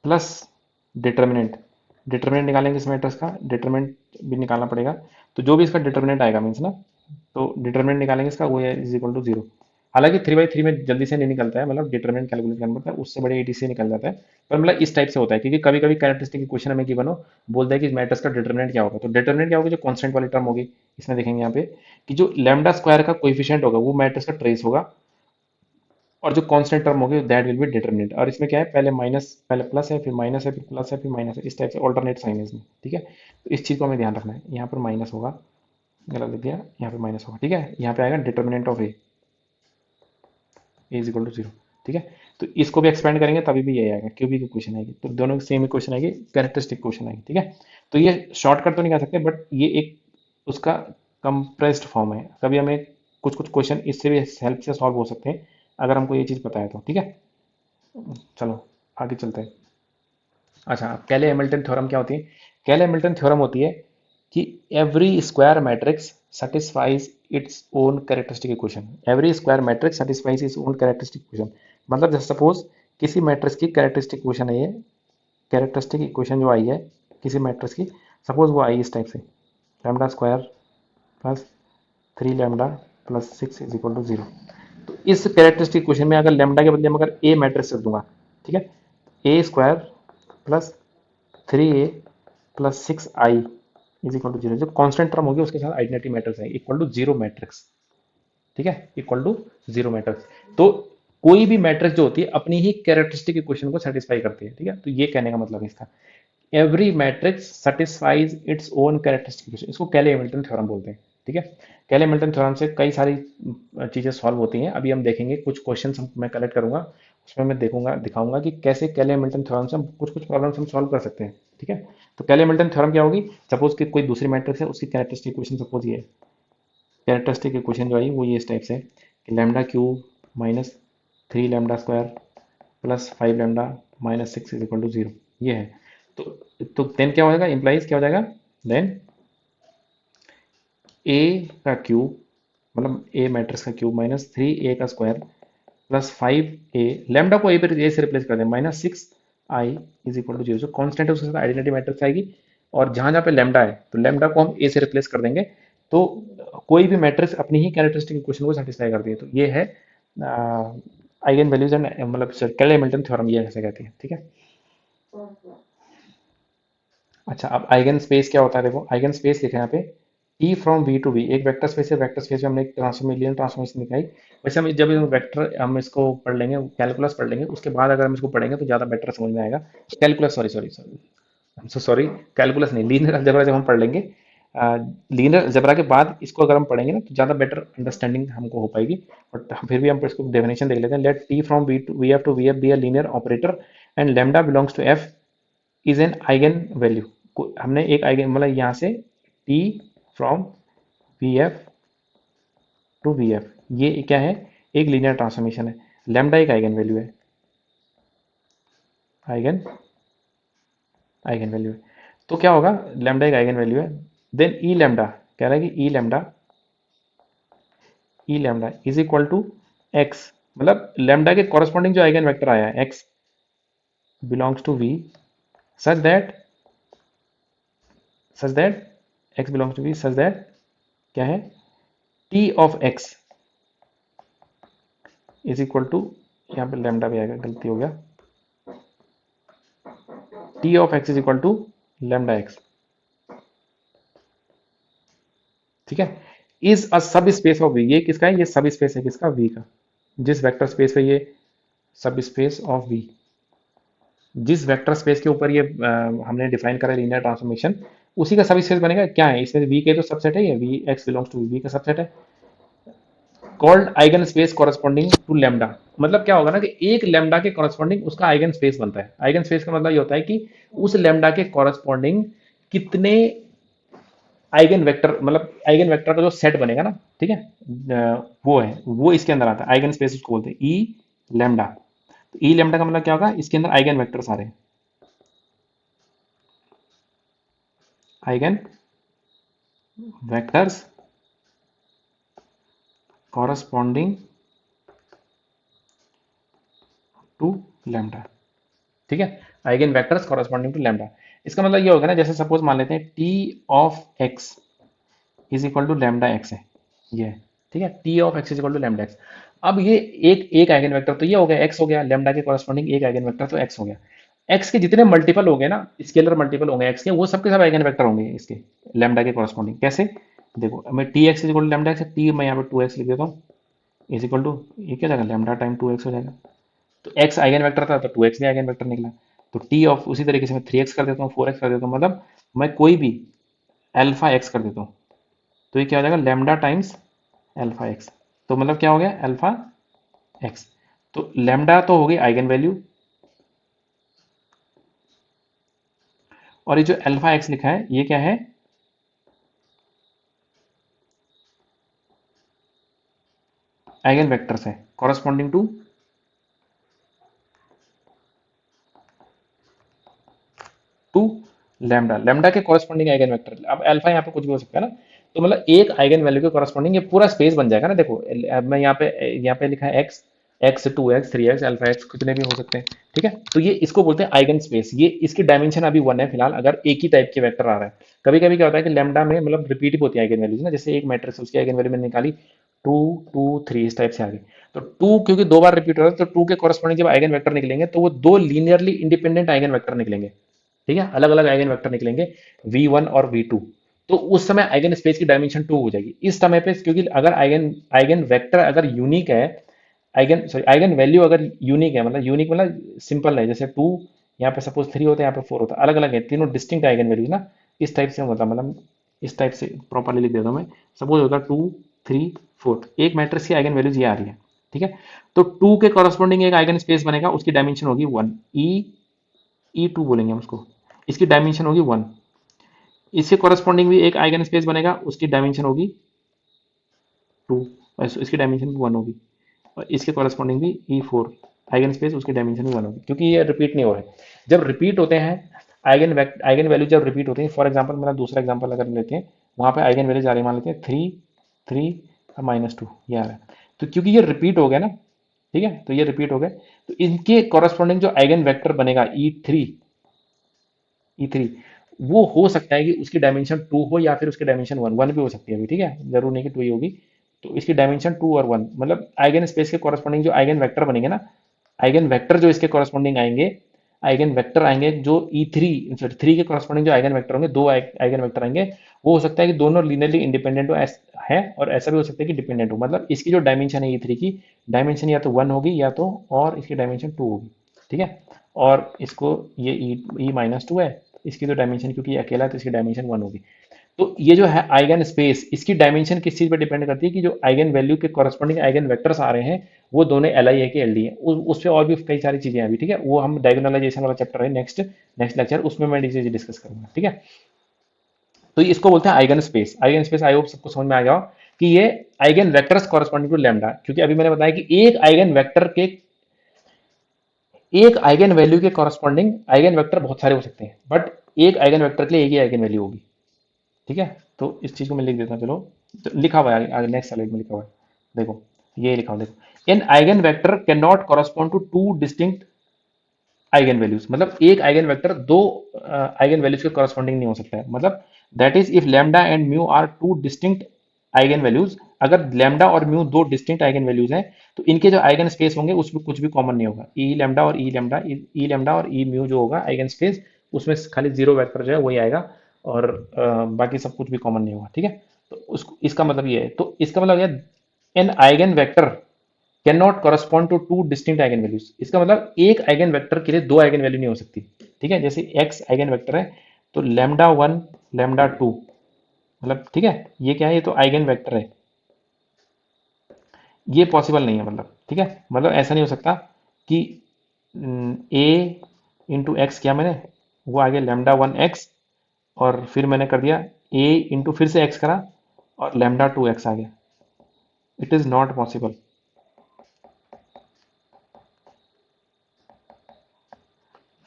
plus determinant. Determinant निकालेंगे इस मैट्रिक्स का, डिटर्मिनेंट भी निकालना पड़ेगा, तो जो भी इसका डिटर्मिनेंट आएगा मीन्स ना, तो डिटर्मिनेंट निकालेंगे इसका, वो है = 0। हालांकि 3/3 में जल्दी से नहीं निकलता है, मतलब डिटर्मिनेंट कैलकुलेट करना पड़ता है, उससे बड़े एटी से निकल जाता है, पर मतलब इस टाइप से होता है, क्योंकि कभी कभी कैरेक्टरिस्टिक क्वेश्चन हमें गिवन हो, बोलता है कि मैट्रिक्स का डिटर्मिनेंट क्या होगा, तो डिटर्मिनेंट क्या होगा, जो कांस्टेंट वाली टर्म होगी, इसमें देखेंगे यहाँ पे कि जो लैम्डा स्क्वायर का कोएफिशिएंट होगा वो मैट्रिक्स का ट्रेस होगा, और जो कांस्टेंट टर्म होगी दैट विल बी डिटर्मिनेंट। और इसमें क्या है, पहले माइनस, पहले प्लस है, फिर माइनस है, फिर प्लस है, फिर माइनस है, इस टाइप से ऑल्टरनेट साइन है इसमें, ठीक है, तो इस चीज़ को हमें ध्यान रखना है, यहाँ पर माइनस होगा, गलत लिख दिया, यहाँ पे माइनस होगा, ठीक है, यहाँ पे आएगा डिटर्मिनेंट ऑफ A = 0, ठीक है, तो इसको भी एक्सपेंड करेंगे तभी भी ये आएगा, क्यूबी की क्वेश्चन आएगी, तो दोनों सेम इक्वेशन आएगी, कैरेक्टरिस्टिक क्वेश्चन आएगी, ठीक है। तो ये शॉर्टकट तो नहीं कह सकते, बट ये एक उसका कंप्रेस्ड फॉर्म है, कभी हमें कुछ कुछ क्वेश्चन इससे भी हेल्प से सॉल्व हो सकते हैं अगर हमको ये चीज़ पता है तो, ठीक है। चलो आगे चलते हैं। अच्छा, कैले हैमिल्टन थ्योरम क्या होती है, कैले हैमिल्टन थ्योरम होती है कि every square matrix satisfies its own characteristic equation, every square matrix satisfies its own characteristic equation, मतलब जैसे सपोज किसी मैट्रिक्स की कैरेक्टरिस्टिक इक्वेशन है, ये कैरेक्टरिस्टिक इक्वेशन जो आई है किसी मैट्रिक्स की, सपोज वो आई इस टाइप से, lambda square plus 3 lambda plus 6 = 0। तो इस कैरेक्टरिस्टिक इक्वेशन में अगर लैम्डा के बदले में अगर ए मैट्रिक्स रख दूंगा, ठीक है, A² प्लस 3A + 6I = 0, जो कांस्टेंट टर्म होगी उसके साथ आइडेंटिटी मैट्रिक्स है, =0 मैट्रिक्स, ठीक है, =0 मैट्रिक्स। तो कोई भी मैट्रिक्स जो होती है अपनी ही कैरेक्टरिस्टिक इक्वेशन को सेटिस्फाई करती है, ठीक है, तो ये कहने का मतलब है इसका, every matrix satisfies its own characteristic equation, इसको कैले हैमिल्टन थ्योरम बोलते हैं, ठीक है। कैले हैमिल्टन थ्योरम से कई सारी चीजें सॉल्व होती हैं, अभी हम देखेंगे कुछ क्वेश्चन मैं कलेक्ट करूंगा, उसमें मैं देखूंगा दिखाऊंगा कि कैसे कैले हैमिल्टन थ्योरम से हम कुछ कुछ प्रॉब्लम्स हम सॉल्व कर सकते हैं, ठीक है। तो कैले हैमिल्टन थ्योरम क्या होगी, सपोज कि कोई दूसरी मैट्रिक्स है, उसकी कैरेक्टरिस्टिक इक्वेशन सपोज ये है, कैरेक्टरिस्टिक इक्वेशन जो आई वो ये इस टाइप से है कि λ³ माइनस 3 λ² प्लस 5 लैम्डा माइनस 6 = 0, ये है। तो तो देन क्या हो जाएगा, इंप्लाइज क्या हो जाएगा, देन ए का क्यूब, मतलब ए मैट्रिक्स का cube minus 3A² plus 5A, lambda को ए से रिप्लेस कर दें, -6I = 0, जो कांस्टेंट है उसके साथ आइडेंटिटी मैट्रिक्स आएगी, और जहां जहां पे लैम्डा है तो लैम्डा को हम ए से रिप्लेस कर देंगे, तो कोई भी मैट्रिक्स अपनी ही कैरेक्टरिस्टिक इक्वेशन को सेटिस्फाई करती है, तो ये है आइगन वैल्यूज एंड मतलब कैले हैमिल्टन थ्योरम, ये ऐसे कहती है, ठीक है। अच्छा, अब आइगन स्पेस क्या होता है, देखो आइगन स्पेस लिखा है यहाँ पे, E from V to V, एक वेक्टर स्पेस है, वेक्टर स्पेस में हमने एक ट्रांसफॉर्मेशन ट्रांसफॉर्मेशन दिखाई। वैसे हम जब वेक्टर हम इसको पढ़ लेंगे, कैलकुलस पढ़ लेंगे, उसके बाद अगर हम इसको पढ़ेंगे तो ज़्यादा बेटर समझ में आएगा। Calculus, sorry sorry sorry, I am so sorry, calculus नहीं, लीनियर अलजेब्रा जब हम पढ़ लेंगे, लीनियर अलजेब्रा के बाद इसको अगर हम पढ़ेंगे ना तो ज़्यादा बेटर अंडरस्टैंडिंग हमको हो पाएगी, बट फिर भी हम इसको डेफिनेशन देख लेते हैं। Let T from VF to VF be a linear operator and lambda belongs to F is an eigen value. हमने एक आइगन मतलब यहाँ से T from VF to VF, ये क्या है, एक लीनियर ट्रांसफॉर्मेशन है, लैम्डा एक आइगन वैल्यू है, आइगन आइगन वैल्यू है, तो क्या होगा, लैम्डा एक आइगन वैल्यू है, देन ई लैम्डा, कह रहा है कि E lambda is equal to x, मतलब लैम्डा के कॉरेस्पॉन्डिंग जो आइगन वेक्टर आया है x belongs to V, such that x belongs to V such that क्या है, T of x is equal to, यहाँ पे लैम्डा भी आएगा, गलती हो गया, T of x is equal to lambda x, ठीक है। इज अ सब स्पेस ऑफ वी। ये किसका है? ये सब स्पेस है किसका? वी का। जिस वेक्टर स्पेस पे ये सब स्पेस ऑफ वी, जिस वेक्टर स्पेस के ऊपर ये हमने डिफाइन करा लीनियर ट्रांसफॉर्मेशन, उसी का सब स्पेस बनेगा। क्या है इसमें? वी के तो सबसेट है, ये V x belongs to V का सबसेट है। Called eigen space corresponding to lambda. मतलब क्या होगा ना कि एक लेमडा के कॉरस्पॉन्डिंग उसका आइगन स्पेस बनता है। आइगन स्पेस का मतलब ये होता है कि उस लेमडा के कॉरस्पॉन्डिंग कितने आइगन वेक्टर, मतलब आइगन वेक्टर का जो सेट बनेगा ना, ठीक है, वो है, वो इसके अंदर आता है। आइगन स्पेस उसको बोलते हैं ई लेमडा। तो ई लेमडा का मतलब क्या होगा? इसके अंदर आइगन वेक्टर सारे, eigen vectors corresponding to lambda, ठीक है। Eigen vectors corresponding to lambda. इसका मतलब ये होगा ना, जैसे सपोज मान लेते हैं T of x is equal to lambda x है, ये है, ठीक है। T of x is equal to lambda x. अब ये एक एक आइगन वेक्टर तो ये हो गया, एक्स हो गया, लेमडा के कॉरस्पॉन्डिंग एक आइगन वेक्टर तो एक्स हो गया। एक्स के जितने मल्टीपल हो गए ना, स्केलर मल्टीपल होंगे एक्स के, वो सबके सब आइगन वेक्टर होंगे इसके लेमडा के कॉरस्पॉन्डिंग। कैसे? देखो, मैं T x is equal to lambda x, T मैं यहाँ पे टू एक्स लिख देता हूँ, इज इक्वल टू, ये क्या जाएगा? लेमडा टाइम टू एक्स हो जाएगा। तो एक्स आइगन वेक्टर था तो टू एक्स भी आइगन वेक्टर निकला। तो टी ऑफ, उसी तरीके से मैं थ्री एक्स कर देता हूँ, फोर एक्स कर देता हूँ, मतलब मैं कोई भी अल्फा एक्स कर देता हूँ, तो ये क्या हो जाएगा? Lambda times alpha x. तो मतलब क्या हो गया? Alpha x. तो लेमडा तो हो गई आइगन वैल्यू, और ये जो अल्फा एक्स लिखा है ये क्या है? आइगन वेक्टर्स है corresponding to to lambda. Lambda के कॉरस्पॉन्डिंग आइगन वेक्टर। अब अल्फा यहाँ पे कुछ भी हो सकता है ना, तो मतलब एक आइगन वैल्यू के कॉरस्पॉन्डिंग ये पूरा स्पेस बन जाएगा ना। देखो, अब मैं यहाँ पे लिखा है x, x two x three x alpha x कितने भी हो सकते हैं, ठीक है। तो ये इसको बोलते हैं आइगन स्पेस। ये इसकी डायमेंशन अभी वन है फिलहाल, अगर एक ही टाइप के वेक्टर आ रहा है। कभी कभी क्या होता है कि लैम्डा में मतलब रिपीट भी होती है आइगन वैल्यूज ना, जैसे एक मैट्रिक्स उसकी आइगन वैल्यू मैंने निकाली टू टू थ्री, इस टाइप से आ गई। तो टू क्योंकि दो बार रिपीट हो रहा है, तो टू के कॉरस्पॉन्डिंग जब आइगन वेक्टर निकलेंगे तो वो दो लीनियरली इंडिपेंडेंट आइगन वेक्टर निकलेंगे, ठीक है। अलग अलग आइगन वेक्टर निकलेंगे, V1 और V2। तो उस समय आइगन स्पेस की डायमेंशन टू हो जाएगी। इस समय पे क्योंकि अगर आइगन आइगन वेक्टर अगर यूनिक है, आइगन सॉरी आइगन वैल्यू अगर यूनिक है, मतलब यूनिक मतलब सिंपल है, जैसे टू यहाँ पे सपोज थ्री होता है, यहाँ पे फोर होता है, अलग अलग है, तीनों डिस्टिंक्ट आइगन वैल्यूज ना। इस टाइप से मतलब इस टाइप से प्रॉपरली लिख देता हूँ मैं। सपोज होगा टू थ्री फोर, एक मैट्रिक्स की आइगन वैल्यूज ये आ रही है, ठीक है। तो टू के कॉरस्पॉन्डिंग एक आइगन स्पेस बनेगा, उसकी डायमेंशन होगी वन, ई टू बोलेंगे हम उसको, इसकी डायमेंशन होगी वन। इसके कॉरस्पॉन्डिंग भी एक आइगन स्पेस बनेगा, उसकी डायमेंशन होगी टू, इसकी डायमेंशन भी वन होगी। और इसके कॉरस्पॉन्डिंग भी ई फोर आइगन स्पेस, उसकी डायमेंशन भी वन होगी, क्योंकि ये रिपीट नहीं हो रहे। जब रिपीट होते हैं आइगन वैल्यू जब रिपीट होते हैं, फॉर एग्जाम्पल मेरा दूसरा एग्जाम्पल अगर लेते हैं, वहाँ पे आइगन वैल्यूज आ रही है, मान लेते हैं थ्री थ्री और माइनस टू, ये आ रहा है। तो क्योंकि ये रिपीट हो गया ना, ठीक है, तो ये रिपीट हो गए, तो इनके कॉरस्पॉन्डिंग जो आइगन वेक्टर बनेगा ई थ्री, वो हो सकता है कि उसकी डायमेंशन टू हो या फिर उसकी डायमेंशन वन, वन भी हो सकती है अभी, ठीक है, जरूर नहीं कि टू ही होगी। तो इसकी डायमेंशन टू और वन, मतलब आइगन स्पेस के कॉरस्पॉन्डिंग जो आइगन वेक्टर बनेंगे ना, आइगन वेक्टर जो इसके कॉरस्पॉन्डिंग आएंगे, आइगन वेक्टर आएंगे जो ई थ्री सॉरी थ्री के कॉरस्पॉन्डिंग जो आइगन वेक्टर होंगे, दो आइगन वेक्टर आएंगे, वो हो सकता है कि दोनों लीनियरली इंडिपेंडेंट है, और ऐसा भी हो सकता है कि डिपेंडेंट हो। मतलब इसकी जो डायमेंशन है ई थ्री की डायमेंशन या तो वन होगी या तो और इसकी डायमेंशन टू होगी, ठीक है। और इसको ये ई माइनस टू है, इसकी तो डायमेंशन क्योंकि ये अकेला है तो इसकी डायमेंशन वन होगी। तो ये जो है आइगन स्पेस, इसकी डायमेंशन किस चीज पर डिपेंड करती है कि जो आइगन वैल्यू के कॉरस्पॉन्डिंग आइगन वेक्टर्स आ रहे हैं वो दोनों एल आई है कि एल डी है। उस पर और भी कई सारी चीजें हैं अभी, ठीक है, वो हम डायगोनलाइजेशन वाला चैप्टर है नेक्स्ट नेक्स्ट लेक्चर, उसमें मैं चीजें डिस्कस करूंगा, ठीक है। तो इसको बोलते हैं eigen space. Eigen space I hope सबको समझ में आ गया हो कि ये eigen vectors corresponding to lambda, क्योंकि अभी मैंने बताया कि एक आइगन वेक्टर के एक आइगन वैल्यू के कॉरस्पॉन्डिंग आइगन वेक्टर बहुत सारे हो सकते हैं, बट एक आइगन वेक्टर के लिए एक ही आइगन वैल्यू होगी, ठीक है। तो इस चीज को मैं लिख देता हूँ, चलो। तो लिखा हुआ है आगे नेक्स्ट स्लाइड में लिखा हुआ है, देखो, ये लिखा हुआ है, देखो, an eigen vector cannot correspond to two distinct eigen values. मतलब एक आइगन वेक्टर दो आइगन वैल्यूज के कॉरस्पॉन्डिंग नहीं हो सकता है। मतलब that is if lambda and mu are two distinct eigen values, अगर लैम्डा और म्यू दो डिस्टिंक्ट आइगन वैल्यूज हैं, तो इनके जो आइगन स्पेस होंगे उसमें कुछ भी कॉमन नहीं होगा। ई लैम्डा और ई म्यू जो होगा आइगन स्पेस, उसमें खाली जीरो वेक्टर जो है वही आएगा, और बाकी सब कुछ भी कॉमन नहीं होगा, ठीक है। तो उसको इसका मतलब ये है, तो इसका मतलब ये an eigen vector cannot correspond to two distinct eigen values. इसका मतलब एक आइगन वेक्टर के लिए दो आइगन वैल्यू नहीं हो सकती। ठीक है, जैसे एक्स आइगन वेक्टर है तो लैम्डा वन लैम्डा टू, मतलब ठीक है, ये क्या है, ये तो आइगन वेक्टर है, ये पॉसिबल नहीं है, मतलब ठीक है, मतलब ऐसा नहीं हो सकता कि ए इंटू एक्स किया मैंने, वो आ गया लैम्डा वन एक्स, और फिर मैंने कर दिया ए इंटू फिर से एक्स करा और लैम्डा टू एक्स आ गया। It is not possible.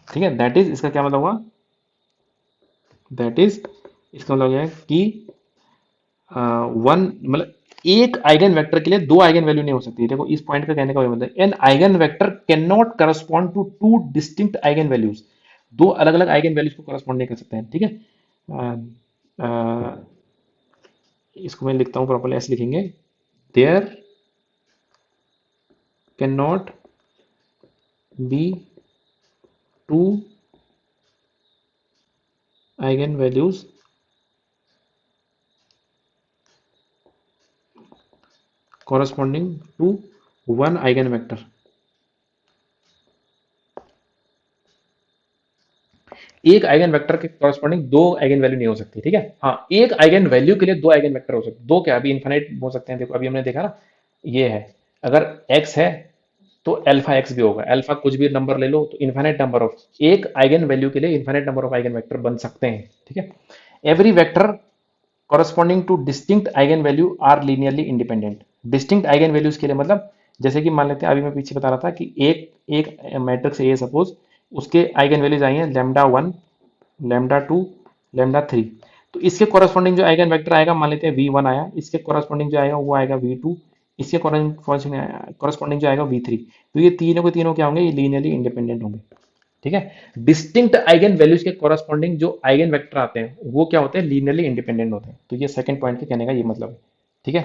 ठीक है, दैट इज, इसका क्या मतलब हुआ, दैट इज इसका मतलब यह है कि वन मतलब एक आइगन वेक्टर के लिए दो आइगन वैल्यू नहीं हो सकती। देखो इस पॉइंट का कहने का वही मतलब, an eigen vector cannot correspond to two distinct eigen values. दो अलग अलग आइगन वैल्यूज को करस्पॉन्ड नहीं कर सकते हैं। ठीक है, अ, अ, इसको मैं लिखता हूँ प्रॉपर्ली, ऐसे लिखेंगे, there cannot be two eigen values corresponding to one eigen vector. एक आइगन वेक्टर के कॉरस्पॉन्डिंग दो आइगन वैल्यू नहीं हो सकती। ठीक है, हाँ, एक आइगन वैल्यू के लिए दो आइगन वेक्टर हो सकते, दो क्या, अभी इन्फिनिट हो सकते हैं। देखो अभी हमने देखा ना, ये है, अगर x है तो अल्फा x भी होगा, अल्फा कुछ भी नंबर ले लो, तो इन्फिनिट नंबर ऑफ, एक आइगन वैल्यू के लिए infinite number of eigen vector बन सकते हैं। ठीक है, every vector corresponding to distinct eigen value are linearly independent. Distinct eigen values के लिए मतलब, जैसे कि मान लेते हैं, अभी मैं पीछे बता रहा था कि एक एक मैट्रिक्स ए सपोज, उसके आइगन वैल्यूज आई हैं lambda one lambda two lambda three, तो इसके कॉरस्पॉन्डिंग जो आइगन वेक्टर आएगा, मान लेते हैं वी वन आया, इसके कॉरस्पॉन्डिंग जो आएगा वो आएगा वी टू, इसके कॉरस्पॉन्डिंग जो आएगा वी थ्री। तो ये तीनों के तीनों क्या होंगे, ये लीनियरली इंडिपेंडेंट होंगे। ठीक है, डिस्टिंक्ट आइगन वैल्यूज के कॉरस्पॉन्डिंग जो आइगन वेक्टर आते हैं वो क्या होते हैं, लीनियरली इंडिपेंडेंट होते हैं। तो ये सेकंड पॉइंट के कहने का ये मतलब है। ठीक है,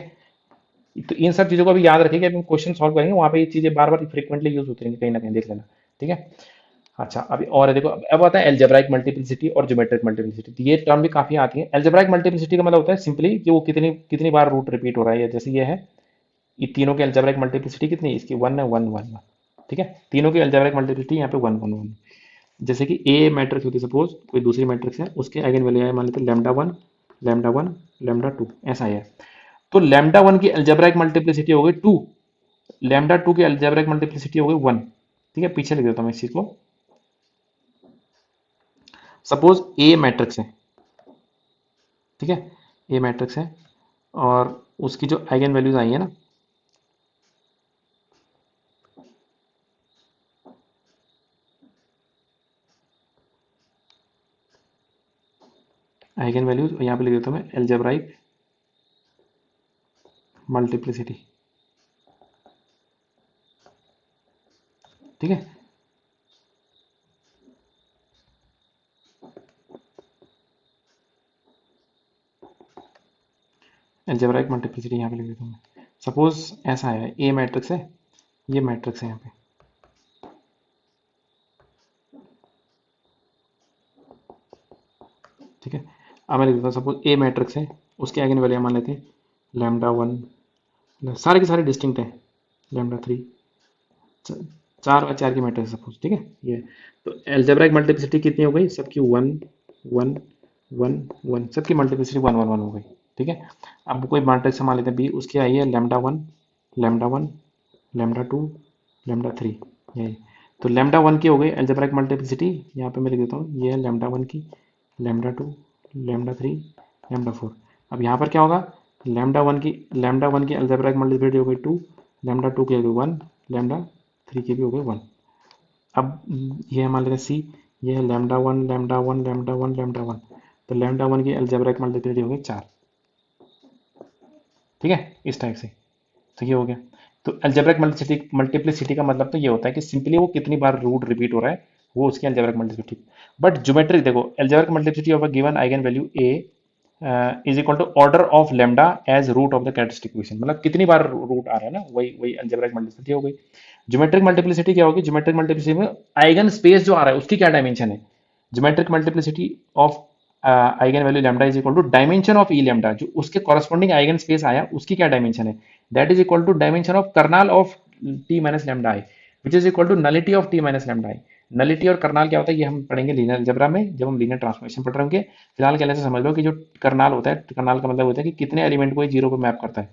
तो इन सब चीजों को भी याद रखिए, अभी हम क्वेश्चन सॉल्व करेंगे वहां पे ये चीजें बार बार फ्रीक्वेंटली यूज होती रहेंगी, कहीं ना कहीं देख लेना। ठीक है, अच्छा अभी और है, देखो अब आता है एल्जेब्राइक मल्टीप्लिसिटी और ज्योमेट्रिक मल्टीप्लिसिटी। तो ये टर्म भी काफी आती है। एल्जेब्राइक मल्टीप्लिसिटी का मतलब होता है सिंपली कि वो कितनी कितनी बार रूट रिपीट हो रहा है, जैसे ये है, ये तीनों की एल्जेब्राइक मल्टीप्लिसिटी कितनी है, इसकी वन है, वन वन वन। ठीक है, तीनों की एल्जेब्राइक मल्टीप्लिसिटी यहाँ पे वन वन वन। जैसे कि ए मैट्रिक्स होती है, सपोज कोई दूसरी मैट्रिक्स है, उसके आइगन वैल्यू है मान लेते हैं लैम्डा वन लैम्डा टू, ऐसा है। तो लैम्डा वन की अलजेब्राइक मल्टीप्लिसिटी हो गई टू, लैम्डा टू की अलजेब्राइक मल्टीप्लिसिटी हो गई वन। ठीक है, पीछे लिख देता हूँ मैं इस चीज को। सपोज ए मैट्रिक्स है, ठीक है, ए मैट्रिक्स है, और उसकी जो आइगन वैल्यूज आई है ना, आइगन वैल्यूज यहाँ पे लिख देता हूँ मैं अलजेब्राइक मल्टीप्लिसिटी। ठीक है, अलजेब्राइक मल्टीप्लिसिटी यहाँ पे लिख देता हूँ मैं। सपोज ऐसा है, ए मैट्रिक्स है, ये मैट्रिक्स है यहाँ पे। ठीक है, अब मैं लिख देता हूँ, सपोज ए मैट्रिक्स है, उसके आइगन वैल्यू मान लेते हैं लैम्डा वन, सारे के सारे डिस्टिंक्ट हैं, लैम्डा थ्री, चार और चार की मैट्रिक्स सपोज। ठीक है, ये तो एल्जेब्राइक मल्टीप्लिसिटी कितनी हो गई, सबकी वन वन वन वन, सबकी मल्टीप्लिसिटी वन वन वन हो गई। ठीक है, अब कोई मैट्रिक्स मान लेते हैं बी, उसकी आई है lambda one lambda one lambda two lambda three, ये। तो लैम्डा वन की हो गई एल्जेब्राइक मल्टीप्लिसिटी, यहाँ पे मैं लिख देता हूँ, ये है लैम्डा वन की, lambda two lambda three lambda four. अब यहाँ पर क्या होगा, लैम्डा वन की एल्जेब्राइक मल्टीप्लिसिटी हो गई टू, लैम्डा टू की हो गई वन, लैम्डा थ्री की भी हो गई वन। अब ये मान लेते हैं सी, ये है lambda one lambda one lambda one lambda one, तो लैम्डा वन की एल्जेब्राइक मल्टीप्लिसिटी हो गई चार। ठीक है, इस टाइप से। तो ये हो गया। तो अलजेब्रिक मल्टीप्लिसिटी मल्टीप्लिसिटी का मतलब तो ये होता है कि सिंपली वो कितनी बार रूट रिपीट हो रहा है, वो उसकी अलजेब्रिक मल्टीप्लिसिटी। बट ज्योमेट्रिक देखो, algebraic multiplicity of a given eigen value A is equal to order of lambda as root of the characteristic equation, मतलब कितनी बार रूट आ रहा है ना, वही वही अलजेब्रिक मल्टीप्लिसिटी हो गई। ज्योमेट्रिक मल्टीप्लिसिटी क्या होगी, ज्योमेट्रिक मल्टीप्लिसिटी में आइगन स्पेस जो आ रहा है उसकी क्या डायमेंशन है, geometric multiplicity of eigen value lambda is equal to dimension of E lambda, जो उसके कॉरस्पॉन्डिंग आइगन स्पेस आया उसकी क्या डायमेंशन है, that is equal to dimension of kernel of T minus lambda I, which is equal to nullity of T minus lambda I. Nullity और kernel क्या होता है, ये हम पढ़ेंगे लीनियर अलजेब्रा में जब हम लीनियर ट्रांसफॉर्मेशन पढ़ रहे होंगे। फिलहाल क्या ऐसे समझ लो कि जो कर्नल होता है, कर्नल का मतलब होता है कि कितने एलिमेंट को ये जीरो पे मैप करता है,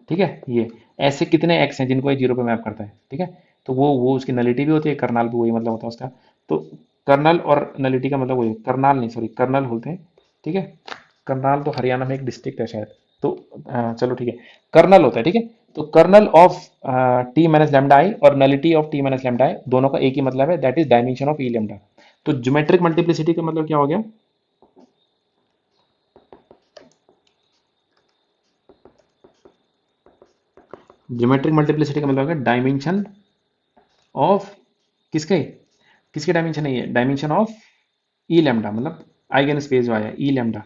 ठीक है। ये ऐसे कितने एक्स हैं जिनको ये जीरो पे मैप करता है, ठीक है। तो वो उसकी नलिटी भी होती है, कर्नल भी वही मतलब होता है उसका। तो कर्नल और नलिटी का मतलब वही, कर्नल नहीं सॉरी कर्नल बोलते हैं, ठीक है। करनाल तो हरियाणा में एक डिस्ट्रिक्ट है शायद। तो चलो ठीक है, कर्नल होता है, ठीक है। तो kernel of T minus lambda I और nullity of T minus lambda I दोनों का एक ही मतलब है, that is dimension of E lambda. तो ज्योमेट्रिक मल्टीप्लिसिटी का मतलब क्या हो गया, ज्योमेट्रिक मल्टीप्लिसिटी का मतलब हो गया डायमेंशन ऑफ किसके, किसके डायमेंशन है ये, डायमेंशन ऑफ ई लैम्डा, मतलब आइगन स्पेस जो आया ई लैम्डा।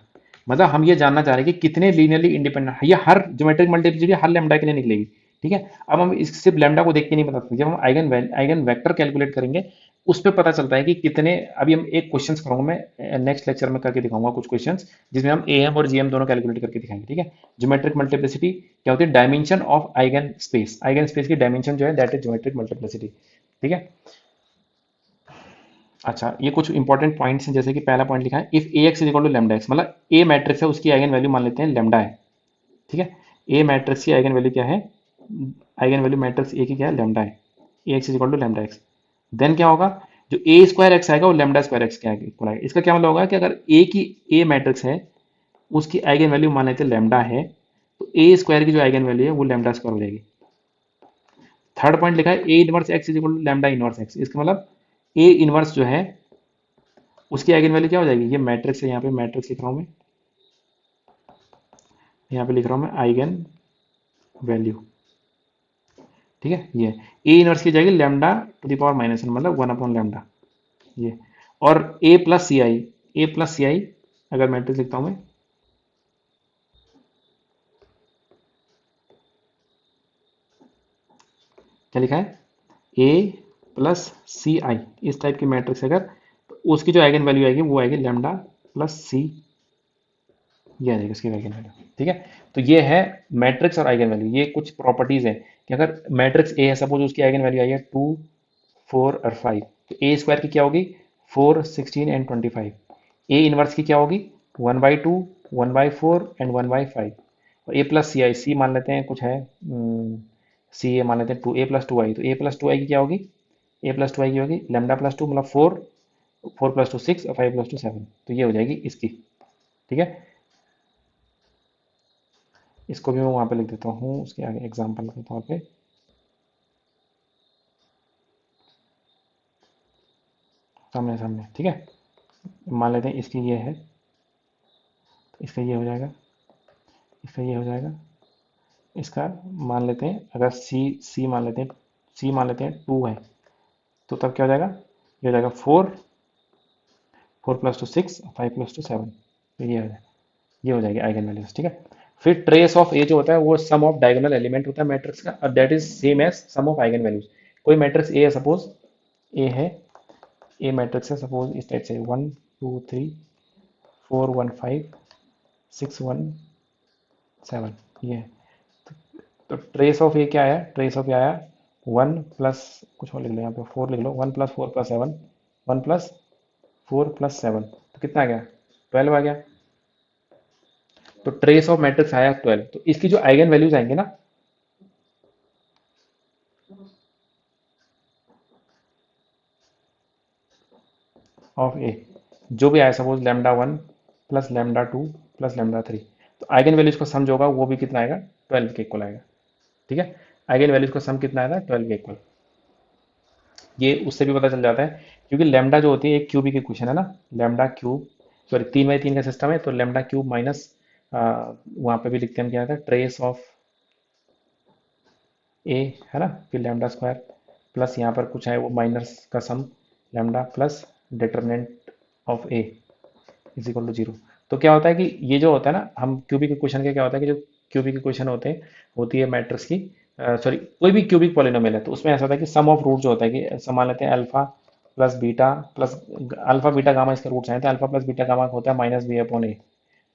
मतलब हम ये जानना चाह रहे हैं कि कितने लीनियरली इंडिपेंडेंट, ये हर ज्योमेट्रिक मल्टीप्लिसिटी हर लैम्डा के लिए निकलेगी, ठीक है। अब हम इस सिर्फ लैम्डा को देख के नहीं बता सकते, जब हम आइगन वेक्टर कैलकुलेट करेंगे उस पर पता चलता है कि कितने। अभी हम एक क्वेश्चन करूंगा मैं नेक्स्ट लेक्चर में करके दिखाऊंगा कुछ क्वेश्चंस, जिसमें हम ए एम और जी एम दोनों कैलकुलेट करके दिखाएंगे, ठीक है। ज्योमेट्रिक मल्टीप्लिसिटी क्या होती है, डायमेंशन ऑफ आइगन स्पेस की डायमेंशन जो है दैट इज ज्योमेट्रिक मल्टीप्लिसिटी, ठीक है। अच्छा, ये कुछ इंपॉर्टेंट पॉइंट्स हैं, जैसे कि पहला पॉइंट लिखा है if A x is equal to lambda x, मतलब ए मैट्रिक्स है उसकी आइगन वैल्यू मान लेते हैं लेमडा है, ठीक है। ए मैट्रिक्स की आइगन वैल्यू क्या है, आइगन वैल्यू मैट्रिक्स ए की क्या है, लेमडा है। A x is equal to lambda X, then क्या होगा, जो ए स्क्वायर एक्स आएगा वो लेमडा स्क्वायर एक्स क्या इक्वल आएगा। इसका क्या मतलब होगा कि अगर ए की ए मैट्रिक्स है उसकी आइगन वैल्यू मान लेते हैं लेमडा है, तो ए स्क्वायर की जो आइगन वैल्यू है वो लेमडा स्क्वायर हो जाएगी। थर्ड पॉइंट लिखा है A inverse x is equal to lambda inverse x, इसका मतलब ए इनवर्स जो है उसकी आइगन वैल्यू क्या हो जाएगी, ये मैट्रिक्स है, यहाँ पे मैट्रिक्स लिख रहा हूँ मैं, यहाँ पे लिख रहा हूँ मैं आइगन वैल्यू, ठीक है। ये ए इनवर्स की जाएगी lambda two the power minus one, मतलब वन अपॉन लेमडा ये। और ए प्लस सी आई, ए प्लस सी आई अगर मैट्रिक्स लिखता हूँ मैं, क्या लिखा है, ए प्लस सी आई, इस टाइप की मैट्रिक्स अगर, तो उसकी जो आइगन वैल्यू आएगी वो आएगी लेमडा प्लस सी, ये आ जाएगी उसकी आइगन वैल्यू, ठीक है। तो ये है मैट्रिक्स और आइगन वैल्यू, ये कुछ प्रॉपर्टीज है कि अगर मैट्रिक्स ए है सपोज उसकी आइगन वैल्यू आई है 2 4 और 5, तो ए स्क्वायर की क्या होगी 4 16 एंड 25, ए इनवर्स की क्या होगी 1/2 1/4 एंड 1/5, और ए प्लस सी आई, सी मान लेते हैं कुछ है, सी ए मान लेते हैं 2 ए प्लस टू आई, तो ए प्लस टू आई की क्या होगी, ए प्लस टू आई की होगी लेमडा प्लस टू, मतलब 4, 4 प्लस टू 6 और 5 प्लस टू 7, तो ये हो जाएगी इसकी, ठीक है। इसको भी मैं वहाँ पे लिख देता हूँ उसके आगे एग्जाम्पल के तौर पे, सामने सामने, ठीक है। मान लेते हैं इसकी ये है, तो इसका ये हो जाएगा, इसका ये हो जाएगा, इसका मान लेते हैं अगर सी मान लेते हैं, सी मान लेते हैं 2 है, तो तब क्या हो जाएगा, ये हो जाएगा 4, 4 प्लस टू 6 5 प्लस टू 7, तो ये हो जाएगा, ये हो जाएगी आइगन वैल्यूज, ठीक है। फिर ट्रेस ऑफ ए जो होता है वो सम ऑफ डायगोनल एलिमेंट होता है मैट्रिक्स का, और that is same as sum of eigen values. कोई मैट्रिक्स ए है सपोज, ए है, ए मैट्रिक्स है सपोज इस टाइप से 1 2 3 4 1 5 6 1 7, ये है। तो ट्रेस ऑफ ए क्या आया, ट्रेस ऑफ ए आया 1 प्लस कुछ और लिख लो यहाँ पे 4 लिख लो, 1 प्लस 4 प्लस 7, 1 प्लस 4 प्लस 7, तो कितना आ गया 12 आ गया। तो ट्रेस ऑफ मैट्रिक्स आया 12, तो इसकी जो आइगन वैल्यूज आएंगे ना, ऑफ ए जो भी आया suppose lambda 1 plus lambda 2 plus lambda 3, तो आइगन वैल्यूज का सम जो होगा वो भी कितना आएगा 12 के इक्वल आएगा, ठीक है। आइगन वैल्यूज का सम कितना आएगा 12 के इक्वल, ये उससे भी पता चल जाता है, क्योंकि लेमडा जो होती है एक क्यूबिक इक्वेशन है ना, लेमडा क्यूब, सॉरी 3/3 का सिस्टम है, तो लेमडा क्यूब माइनस वहाँ पे भी लिखते हैं क्या आता है ट्रेस ऑफ ए, है ना, फिर लेमडा स्क्वायर प्लस यहाँ पर कुछ है वो माइनस का sum lambda plus determinant of A is equal to 0। तो क्या होता है कि ये जो होता है ना, हम क्यूबिक इक्वेशन के क्या होता है कि जो क्यूबिक इक्वेशन होते हैं, होती है मैट्रिक्स की, सॉरी कोई भी क्यूबिक पॉलिनोमियल है तो उसमें ऐसा होता है कि सम ऑफ रूट जो होता है कि मान लेते हैं alpha plus beta plus alpha beta gamma, इसके रूट्स आए थे, अल्फा प्लस बीटा गामा होता है माइनस बी अपॉन ए।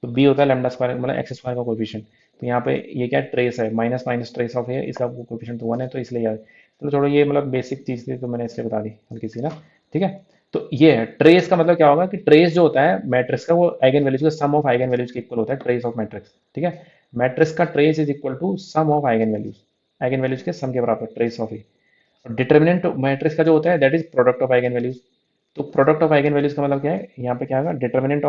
तो बी होता है लैम्डा स्क्वायर मतलब एक्स स्क्वायर का कोफिशिएंट। तो यहाँ पे ये क्या ट्रेस है, माइनस माइनस ट्रेस ऑफ है, इसका कोफिशिएंट तो 1 है, तो इसलिए याद। चलो छोड़ो, ये मतलब बेसिक चीज़ थी तो मैंने इसलिए बता दी हल्की सी ना। ठीक है, तो ये है ट्रेस का मतलब क्या होगा कि ट्रेस जो होता है मैट्रिक्स का वो आइगन वैल्यूज का सम ऑफ आइगन वैल्यूज के इक्वल होता है, ट्रेस ऑफ मैट्रिक्स। ठीक है, मैट्रिक्स का trace is equal to sum of eigen values के सम के बराबर trace of A. Determinant matrix का जो होता है that is product of eigen values. तो प्रोडक्ट ऑफ आइगन वैल्यूज का मतलब क्या है, यहाँ पे क्या होगा, determinant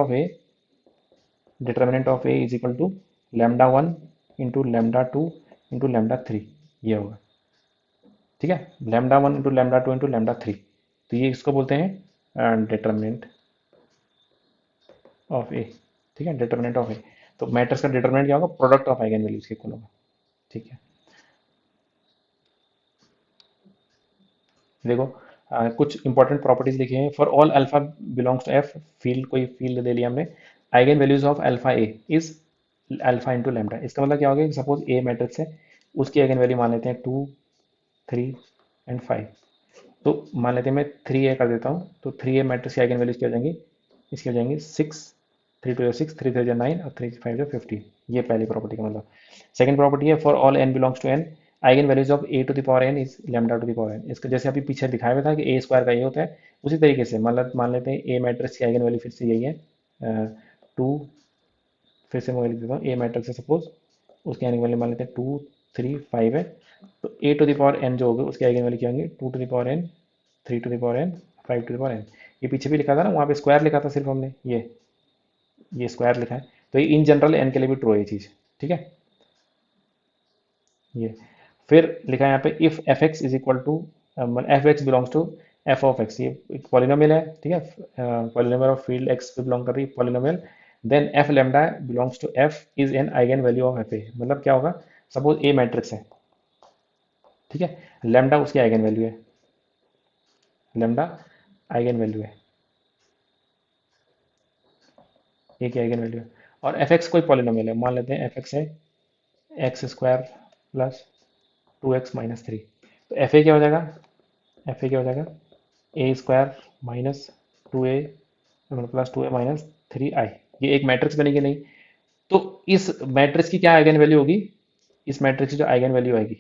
of A is equal to lambda 1 into lambda 2 into lambda 3, ये होगा। ठीक है, lambda 1 into lambda 2 into lambda 3, तो ये इसको बोलते हैं डिटर्मिनेंट ऑफ ए। ठीक है, डिटर्मिनेंट ऑफ ए। तो मैट्रिक्स का डिटर्मिनेंट क्या होगा, प्रोडक्ट ऑफ आइगन वैल्यूज के इक्वल होगा। ठीक है, देखो कुछ इंपॉर्टेंट प्रॉपर्टीज लिखी हैं। For all alpha belongs to F, field कोई फील्ड दे लिया हमने, eigen values of alpha A is alpha into lambda. इसका मतलब क्या होगा, सपोज ए मैट्रिक्स है, उसकी आइगन वैल्यू मान लेते हैं 2, 3 एंड 5। तो मान लेते हैं मैं 3 ए कर देता हूँ, तो 3 ए मैट्रिक्स की आइगन वैल्यूज क्या हो जाएंगी, इसकी हो जाएंगी 6, 3 2 6, 3 3 9 और 3 5 15। ये पहली प्रॉपर्टी का मतलब। सेकंड प्रॉपर्टी है for all n belongs to N, eigen values of A to the power n is lambda to the power n. इसका जैसे अभी पीछे दिखाया हुआ था कि ए स्क्वायर का ये होता है, उसी तरीके से मान लेते हैं ए मैट्रिक्स की आइगन वैल्यू फिर से यही है 2, फिर से मैं लिख देता हूँ ए मैट्रिक्स है सपोज, उसकी आइगन वैल्यू मान लेते हैं 2 3 5 है। तो A to the power n जो होगा उसकी आइगन वैल्यू क्या होंगी, 2 to the power n, 3 to the power n, 5 to the power n. ये पीछे भी लिखा था ना, वहाँ पे स्क्वायर लिखा था सिर्फ हमने, ये स्क्वायर लिखा है। तो ये इन जनरल एन के लिए भी ट्रू है ये चीज़। ठीक है, ये फिर लिखा है यहाँ पे if f x is equal to, f x belongs to F of x, ये एक पॉलिनोमियल है। ठीक है, पॉलिनोमियल ऑफ फील्ड एक्स पे बिलोंग कर रही है polynomial. Then f lambda belongs to F is an eigen value of f A. मतलब क्या होगा, सपोज ए मैट्रिक्स है, ठीक है, लेमडा उसकी आइगन वैल्यू है, लेमडा आइगन वैल्यू है, ए की आइगन वैल्यू है। और एफ एक्स कोई पॉलिनोमियल है, मान लेते हैं एफ एक्स है एक्स स्क्वायर प्लस 2x-3। तो एफ ए क्या हो जाएगा, एफ ए क्या हो जाएगा, A square minus 2a plus 2a minus 3i। ये एक मैट्रिक्स बनेगी नहीं। तो इस मैट्रिक्स की क्या आइगन वैल्यू होगी, इस मैट्रिक्स की जो आइगन वैल्यू आएगी,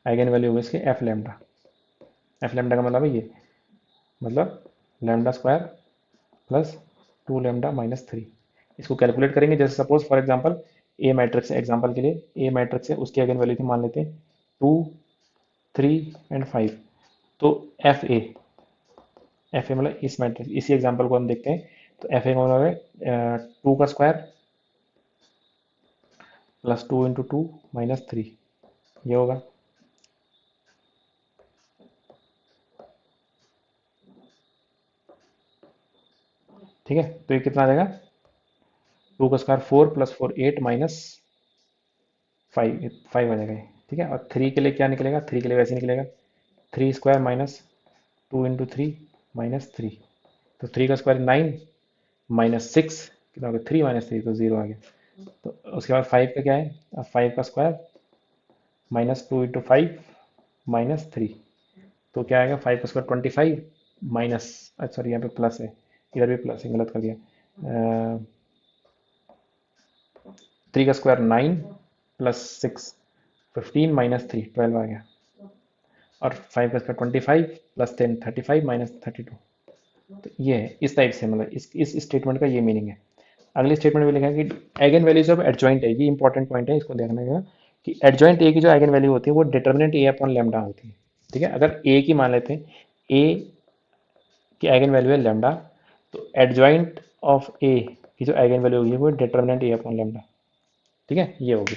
आइगन वैल्यू होगी इसके एफ लेमडा। एफ लेमडा का मतलब है ये, मतलब lambda square plus 2 lambda minus 3। इसको कैलकुलेट करेंगे, जैसे suppose for example A matrix है, एग्जांपल के लिए ए मैट्रिक्स है, उसकी आइगन वैल्यू थी मान लेते हैं 2 3 एंड 5। तो एफ ए मतलब इस मैट्रिक्स, इसी एग्जांपल को हम देखते हैं। तो एफ ए का मतलब है 2 का स्क्वायर प्लस 2 इंटू 2 माइनस 3, ये होगा। ठीक है, तो ये कितना आ जाएगा, 2 का स्क्वायर 4 प्लस 4 8 माइनस 5 आ जाएगा ये। ठीक है, और 3 के लिए क्या निकलेगा, 3 के लिए वैसे निकलेगा 3 स्क्वायर माइनस 2 इंटू 3 माइनस 3। तो 3 का स्क्वायर 9 माइनस 6 कितना हो गया, 3 माइनस 3 तो 0 आ गया। तो उसके बाद 5 का क्या है, अब 5 का स्क्वायर माइनस 2 इंटू 5 माइनस 3। तो क्या आएगा, 5 का स्क्वायर 25 माइनस, अच्छा सॉरी यहाँ पे प्लस है, इधर भी प्लस है, गलत कर दिया। 3 का स्क्वायर 9 प्लस 6 15 माइनस 3 12 आ गया। और 5 का स्क्वायर 25 प्लस 10 35 माइनस 32। तो ये है इस टाइप से, मतलब इस स्टेटमेंट का ये मीनिंग है। अगले स्टेटमेंट में लिखा है कि eigen values of adjoint A, ये इंपॉर्टेंट पॉइंट है, इसको देखना है कि एडजॉइंट ए की जो आइगन वैल्यू होती है वो डिटर्मिनेंट ए अपॉन लेमडा होती है। ठीक है, अगर ए की मान लेते हैं, ए की आइगन वैल्यू है लेमडा, तो एडजॉइंट ऑफ ए की जो आइगन वैल्यू होगी वो डिटर्मिनेंट ए अपॉन लेमडा। ठीक है, ये होगी।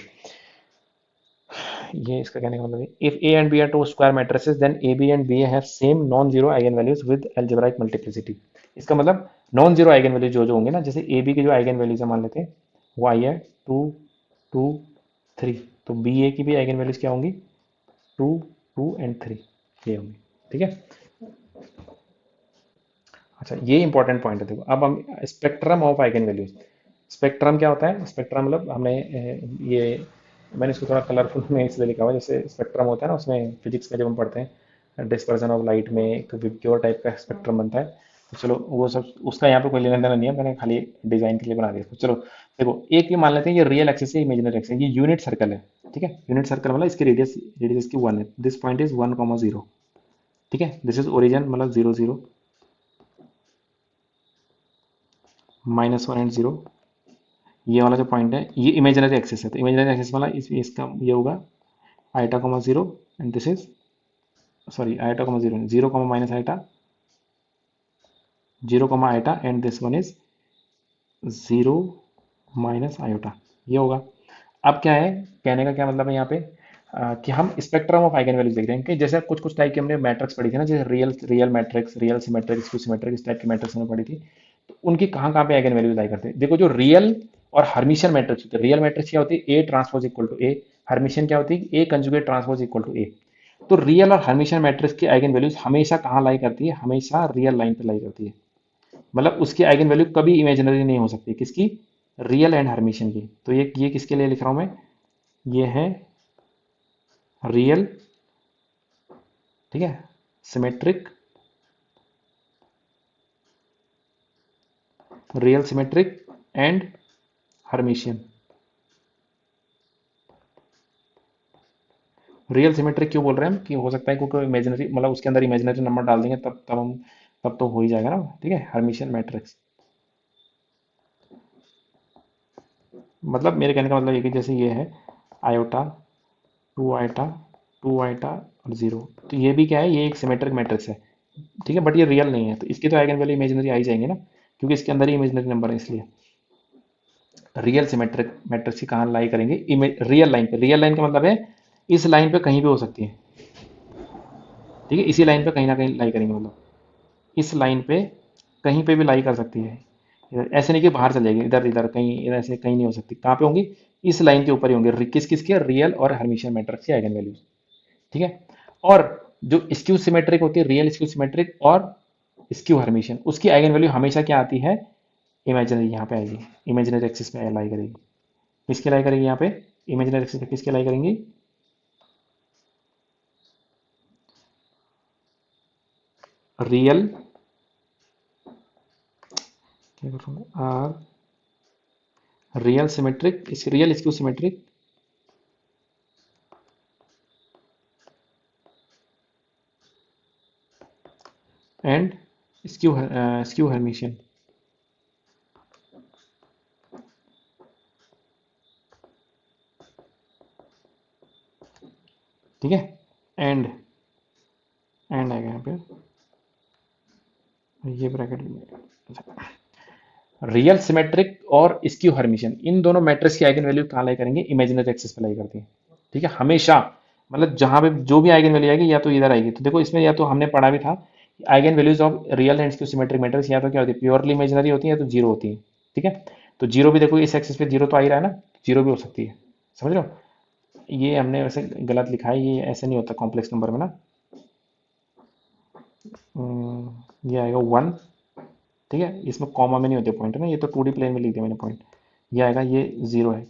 ये इसका कहने का मतलब है if A and B are two square matrices then A B and B have same non zero eigen values with algebraic multiplicity. इसका मतलब नॉन जीरो आइगन वैल्यू जो जो होंगे ना, जैसे ए बी की जो आइगन वैल्यूज मान लेते हैं वो आई है 2 2 3, तो बी ए की भी आइगन वैल्यूज क्या होंगी 2 2 एंड 3, ये होंगी। ठीक है, अच्छा ये इंपॉर्टेंट पॉइंट है। देखो अब हम spectrum of eigen values, spectrum क्या होता है, स्पेक्ट्रम मतलब हमने ये मैंने इसको थोड़ा कलरफुल में इसलिए लिखा हुआ है, जैसे स्पेक्ट्रम होता है ना, उसमें फिजिक्स में जब हम पढ़ते हैं डिस्पर्जन ऑफ लाइट में एक विबग्योर टाइप का स्पेक्ट्रम बनता है। तो चलो वो सब उसका यहाँ पे कोई लेना देना नहीं है, मैंने खाली डिजाइन के लिए बना दिया। तो चलो देखो, एक ये मान लेते हैं ये रियल एक्सिस है, इमेजिनरी एक्सिस, ये यूनिट सर्कल है। ठीक है, यूनिट सर्कल मतलब इसकी रेडियस रेडियस की 1 है, दिस पॉइंट इज 1,0। ठीक है, दिस इज ओरिजिन मतलब 0 0 -1 एंड 0। ये वाला जो पॉइंट है ये इमेजिनरी एक्सिस है, तो इमेजिनरी एक्सिस वाला इसका ये होगा i0 and this is, sorry i0 0 minus iota 0 and this one is 0 - ये होगा। अब क्या है, कहने का क्या मतलब है यहाँ पे, कि हम स्पेक्ट्रम ऑफ आइगन वैल्यूज देख रहे हैं कि जैसे कुछ कुछ टाइप की हमने मैट्रिक्स पढ़ी थी ना, जैसे real real matrix, real symmetric, skew symmetric, इस टाइप की मैट्रिक्स हमने पढ़ी थी। तो उनकी कहाँ कहाँ पे आइगन वैल्यूज लाई करते हैं, देखो जो रियल और हर्मिशियन मैट्रिक्स होती है, रियल मैट्रिक्स क्या होती है, A transpose equal to A, Hermitian क्या होती है, A conjugate transpose equal to A. तो रियल और हर्मिशियन मैट्रिक्स की आइगन वैल्यूज हमेशा कहाँ लाई करती है, हमेशा रियल लाइन पे लाई करती है। मतलब उसकी आइगन वैल्यू कभी इमेजिनरी नहीं हो सकती, किसकी, रियल एंड हर्मिशियन की। तो ये किसके लिए लिख रहा हूं मैं, ये है रियल, ठीक है, symmetric, real symmetric and Hermitian. Real symmetric क्यों बोल रहे हैं हम, कि हो सकता है क्योंकि इमेजिनरी मतलब उसके अंदर इमेजिनरी नंबर डाल देंगे तब तब हम, तब तो हो ही जाएगा ना। ठीक है, हर्मिशियन मैट्रिक्स मतलब मेरे कहने का मतलब ये कि जैसे ये है iota, two iota, two iota और जीरो, तो ये भी क्या है, ये एक सिमेट्रिक मैट्रिक्स है। ठीक है, बट ये रियल नहीं है, तो इसकी तो आइगन वैल्यू इमेजिनरी आ ही जाएंगे ना, क्योंकि इसके अंदर ही इमेजिनरी नंबर है इसलिए। रियल सिमेट्रिक मैट्रिक्स की कहाँ लाई करेंगे, रियल लाइन पे, रियल लाइन का मतलब है इस लाइन पे कहीं भी हो सकती है। ठीक है, इसी लाइन पे कहीं ना कहीं लाई करेंगे, मतलब इस लाइन पे कहीं पे भी लाई कर सकती है। ऐसे नहीं कि बाहर चले जाएगी, इधर इधर कहीं, इधर ऐसे कहीं नहीं हो सकती, कहाँ पे होंगी, इस लाइन के ऊपर ही होंगे, किस किस के, रियल और हर्मिशियन मैट्रिक्स की आइगन वैल्यूज। ठीक है, और जो स्क्यू सिमेट्रिक होती है, रियल स्क्यू सिमेट्रिक और स्क्यू हर्मिशियन, उसकी आइगन वैल्यू हमेशा क्या आती है, इमेजिनरी, यहाँ पे आएगी, इमेजिनरी एक्सिस पे लाई करेगी। किसकी लाई करेगी यहाँ पे, इमेजिनरी एक्सिस पे किसकी लाई करेंगी, रियल, क्या कर रहा हूँ, real symmetric, real skew symmetric and skew Hermitian. ठीक है, एंड एंड आएगा यहाँ पे, ये ब्रैकेट, रियल सिमेट्रिक और स्क्यू हर्मिशियन, इन दोनों मैट्रिक्स की आइगन वैल्यू कहाँ लाई करेंगे, इमेजिनरी एक्सिस पे लाई करती है। ठीक है, हमेशा, मतलब जहां पे जो भी आइगन वैल्यू आएगी या तो इधर आएगी, तो देखो इसमें या तो हमने पढ़ा भी था, eigen values of real and skew symmetric matrix या तो क्या होती है, प्योरली इमेजिनरी होती है या तो जीरो होती है। ठीक है, तो जीरो भी देखो इस एक्सिस पे जीरो तो आ ही रहा है ना, जीरो भी हो सकती है, समझ रहे हो। ये हमने वैसे गलत लिखा है, ये ऐसे नहीं होता कॉम्प्लेक्स नंबर में ना। ये आएगा 1। ठीक है, इसमें कॉमा में नहीं होते पॉइंट है ना, ये तो 2D प्लेन में लिख दिया मैंने पॉइंट। ये आएगा, ये 0 है।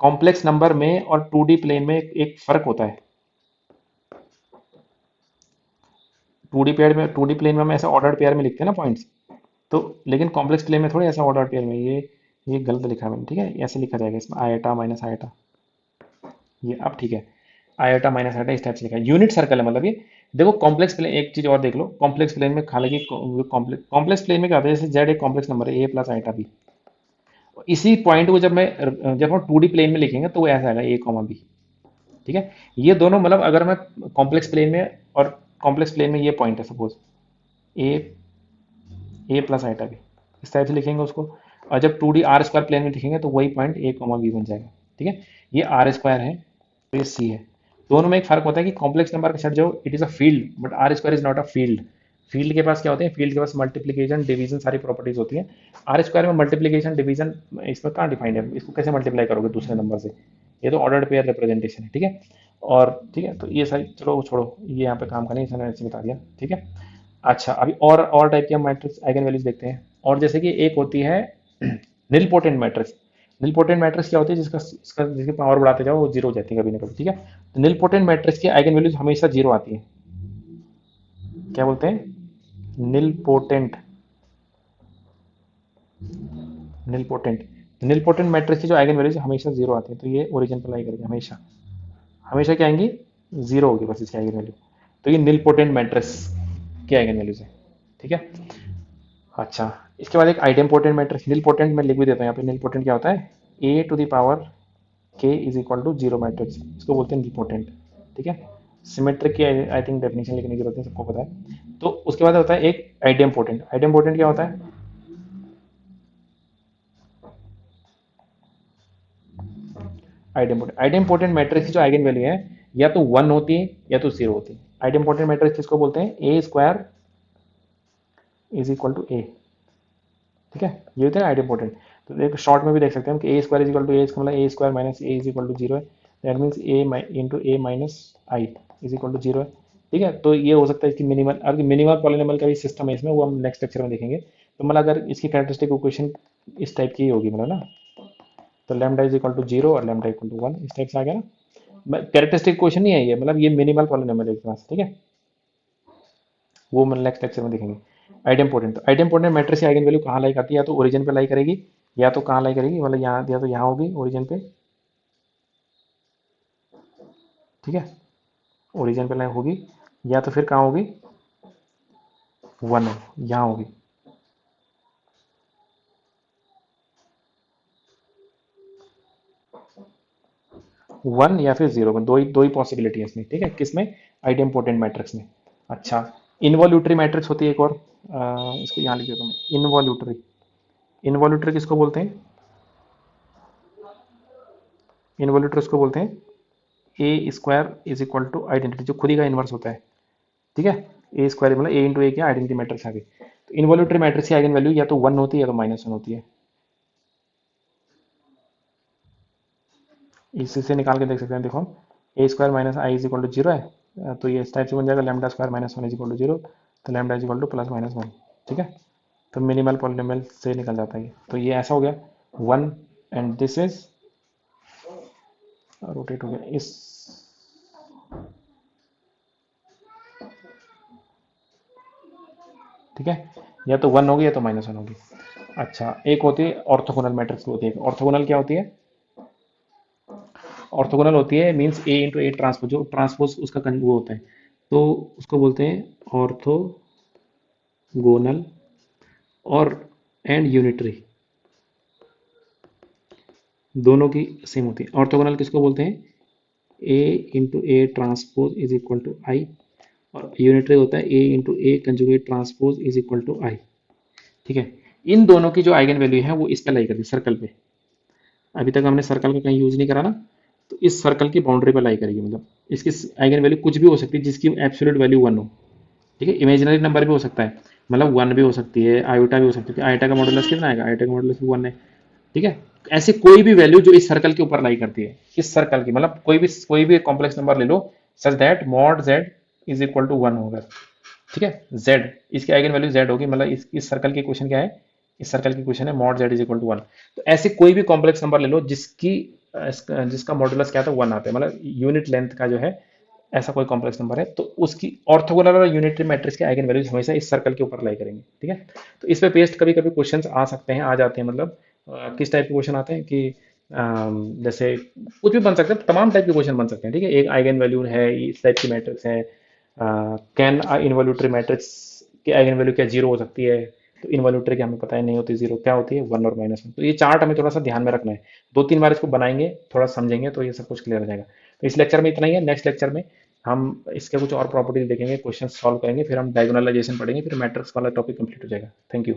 कॉम्प्लेक्स नंबर में और 2D प्लेन में एक फर्क होता है। 2D प्लेन में हम ऐसा ऑर्डर्ड पेयर में लिखते हैं ना पॉइंट्स, तो लेकिन कॉम्प्लेक्स प्लेन में थोड़ी ऐसा ऑर्डर्ड पेयर में, ये गलत लिखा है मैंने। ठीक है, ऐसे लिखा जाएगा इसमें, आयटा माइनस आयटा, ये अब ठीक है, आयोटा माइनस आयोटा इस टाइप से लिखा है, यूनिट सर्कल है मतलब ये। देखो कॉम्प्लेक्स प्लेन, एक चीज और देख लो, कॉम्प्लेक्स प्लेन में हालांकि कॉम्प्लेक्स प्लेन में क्या होता है, जैसे जेड एक कॉम्प्लेक्स नंबर है, ए प्लस आयोटा बी, इसी पॉइंट को जब हम 2D प्लेन में लिखेंगे तो वो ऐसा आएगा, ए कॉमा बी। ठीक है, ये दोनों मतलब अगर मैं कॉम्प्लेक्स प्लेन में, और कॉम्प्लेक्स प्लेन में ये पॉइंट है सपोज, ए ए प्लस आइटा बी, इस टाइप से लिखेंगे उसको। और जब 2D आर स्क्वायर प्लेन में लिखेंगे तो वही पॉइंट ए कॉमा बी बन जाएगा। ठीक है, ये आर स्क्वायर है, तो ये सी है। दोनों में एक फर्क होता है कि कॉम्प्लेक्स नंबर का सेट जो it is a field, but R square is not a field. Field के पास क्या होते हैं, फील्ड के पास मल्टीप्लीकेशन डिवीजन सारी प्रॉपर्टीज होती है। आर स्क्वायर में मल्टीप्लीकेशन डिवीजन इसमें कहाँ डिफाइंड है, इसको कैसे मल्टीप्लाई करोगे दूसरे नंबर से, ये तो ऑर्डर्ड पेयर रिप्रेजेंटेशन है। ठीक है, और ठीक है, तो ये सारी चलो छोड़ो, ये यहाँ पे काम करने इसने ऐसे बता दिया। ठीक है, अच्छा अभी और टाइप के हम मैट्रिक्स आइगन वैल्यूज देखते हैं। और जैसे कि एक होती है निल पोटेंट मैट्रिक्स, निलपोटेंट मैट्रिक्स क्या होती है, जिसकी पावर बढ़ाते जाओ वो जीरो हो जाती है कभी ना कभी, ठीक है। तो निलपोटेंट मैट्रिक्स की आइगन वैल्यूज हमेशा जीरो आती है। क्या बोलते हैं, निलपोटेंट, निलपोटेंट। निलपोटेंट मैट्रिक्स की जो आइगन वैल्यूज हमेशा जीरो आती है, तो ये ओरिजिन पर लाई करेगी हमेशा, हमेशा क्या आएंगी, जीरो होगी बस इसकी आइगन वैल्यू। तो ये निलपोटेंट मैट्रिक्स की आइगन वैल्यूज है, ठीक है। अच्छा, इसके बाद एक आइडेम्पोटेंट मैट्रिक्स, निलपोटेंट मैं लिख भी देता हूँ यहाँ पे। निलपोटेंट क्या होता है, A to the power k is equal to zero matrix, इसको बोलते हैं निलपोटेंट, ठीक है। सिमेट्रिक की आई थिंक डेफिनेशन लिखने की जरूरत नहीं, सबको पता है। तो उसके बाद होता है एक आइडेम्पोटेंट। आइडेम्पोटेंट क्या होता है, आइडेम्पोटेंट, आइडेम्पोटेंट मैट्रिक्स की जो आइगन वैल्यू है या तो वन होती है या तो जीरो होती है। आइडेम्पोटेंट मैट्रिक्स किसको बोलते हैं, A square is equal to ए, ठीक है, ये होता है आइडेम्पोटेंट। तो एक शॉर्ट में भी देख सकते हैं कि A square is equal to A, इसका मतलब A square minus A is equal to zero है। That means A into A minus I is equal to zero है, ठीक है। तो ये हो सकता है कि मिनिमल, अगर मिनिमल पॉलिनोमियल का भी सिस्टम है इसमें, वो हम नेक्स्ट लेक्चर में देखेंगे। तो मतलब अगर इसकी कैरेक्टरिस्टिक इक्वेशन इस टाइप की होगी मतलब ना, तो lambda is equal to zero और लैम्डा इक्वल टू वन, इस टाइप से आ गया ना। कैरेक्टरिस्टिक इक्वेशन नहीं है ये, मतलब ये मिनिमल पॉलिनोमियल है एक तरह से, ठीक है। वो हम नेक्स्ट लेक्चर में देखेंगे। आइडेम्पोटेंट, तो आइडेम्पोटेंट मैट्रिक्स की आइगन वैल्यू कहाँ लाई करती है, या तो ओरिजिन पे लाई करेगी, या तो कहाँ लाई करेगी, मतलब यहाँ, या तो यहाँ होगी ओरिजिन पे, ठीक है, ओरिजिन पे लाई होगी, या तो फिर कहाँ होगी, वन यहाँ होगी। वन या फिर जीरो में, दो ही पॉसिबिलिटी है इसमें, ठीक है, किसमें, आइडेम्पोटेंट मैट्रिक्स में। अच्छा, इनवॉल्यूटरी मैट्रिक्स होती है एक और, इसको यहाँ लिख देता हूँ मैं, इनवॉल्यूटरी। इनवॉल्यूटरी किसको बोलते हैं, इनवॉल्यूटरी उसको बोलते हैं A square is equal to identity, जो खुद ही का इनवर्स होता है, ठीक है। ए स्क्वायर मतलब ए इंटू ए की आइडेंटिटी मैट्रिक्स आ गई। तो इनवॉल्यूटरी मैट्रिक्स की आइगन वैल्यू या तो वन होती है या तो माइनस वन होती है। इसी से निकाल के देख सकते हैं, देखो, A square minus I is equal to zero है, तो ये इस टाइप से बन जाएगा, lambda square minus one is equal to zero, तो lambda is equal to plus minus one, ठीक है। तो मिनिमल पॉलिनोमियल से निकल जाता है ये। तो ये ऐसा हो गया one, and this is rotate हो गया इस, ठीक है, या तो वन होगी या तो माइनस वन होगी। अच्छा, एक होती है ऑर्थोगोनल मैट्रिक्स होती है। ऑर्थोगोनल क्या होती है, ऑर्थोगोनल होती है means A into A transpose, जो ट्रांसपोज उसका वो होता है, तो उसको बोलते हैं ऑर्थोगोनल, और एंड यूनिटरी, दोनों की सेम होती है। ऑर्थोगोनल किसको बोलते हैं, A into A transpose is equal to I, और यूनिटरी होता है A into A conjugate transpose is equal to I, ठीक है। इन दोनों की जो आइगन वैल्यू है वो इस पे लाई करती है, सर्कल पे। अभी तक हमने सर्कल का कहीं यूज नहीं करा ना, तो इस सर्कल की बाउंड्री पर लाई करेगी, मतलब इसकी आइगन वैल्यू कुछ भी हो सकती है जिसकी एब्सोल्यूट वैल्यू वन हो, ठीक है। इमेजिनरी नंबर भी हो सकता है, मतलब वन भी हो सकती है, आयोटा भी हो सकती है। आयोटा का मॉडुलस कितना आएगा, आयोटा का मॉडुलस भी वन है, ठीक है। ऐसे कोई भी वैल्यू जो इस सर्कल के ऊपर लाई करती है, इस सर्कल की, मतलब कोई भी कॉम्प्लेक्स नंबर ले लो, such that mod Z is equal to one होगा, ठीक है। जेड, इसकी आइगन वैल्यू जेड होगी, मतलब इस सर्कल की इक्वेशन क्या है, इस सर्कल की इक्वेशन है mod Z is equal to one. तो ऐसे कोई भी कॉम्प्लेक्स नंबर ले लो जिसका मॉडुलस क्या था, वन आता है, मतलब यूनिट लेंथ का जो है, ऐसा कोई कॉम्प्लेक्स नंबर है, तो उसकी ऑर्थोगोनल और यूनिटरी मैट्रिक्स के आइगन वैल्यूज हमेशा इस सर्कल के ऊपर लाई करेंगे, ठीक है। तो इस पे पेस्ट कभी कभी क्वेश्चन आ सकते हैं, आ जाते हैं, मतलब किस टाइप के क्वेश्चन आते हैं कि जैसे कुछ भी बन सकते हैं, तमाम टाइप के क्वेश्चन बन सकते हैं, ठीक है। एक आइगन वैल्यू है, इस टाइप की मैट्रिक्स है, कैन इनवॉल्यूटरी मैट्रिक्स की आइगन वैल्यू क्या जीरो हो सकती है, तो इनवॉल्यूटरी की हमें पता है नहीं होती जीरो, क्या होती है वन और माइनस वन। तो ये चार्ट हमें थोड़ा सा ध्यान में रखना है, दो तीन बार इसको बनाएंगे, थोड़ा समझेंगे, तो ये सब कुछ क्लियर हो जाएगा। तो इस लेक्चर में इतना ही है, नेक्स्ट लेक्चर में हम इसके कुछ और प्रॉपर्टीज देखेंगे, क्वेश्चन सॉल्व करेंगे, फिर हम डायगोनलाइजेशन पढ़ेंगे, फिर मैट्रिक्स वाला टॉपिक कंप्लीट हो जाएगा। Thank you.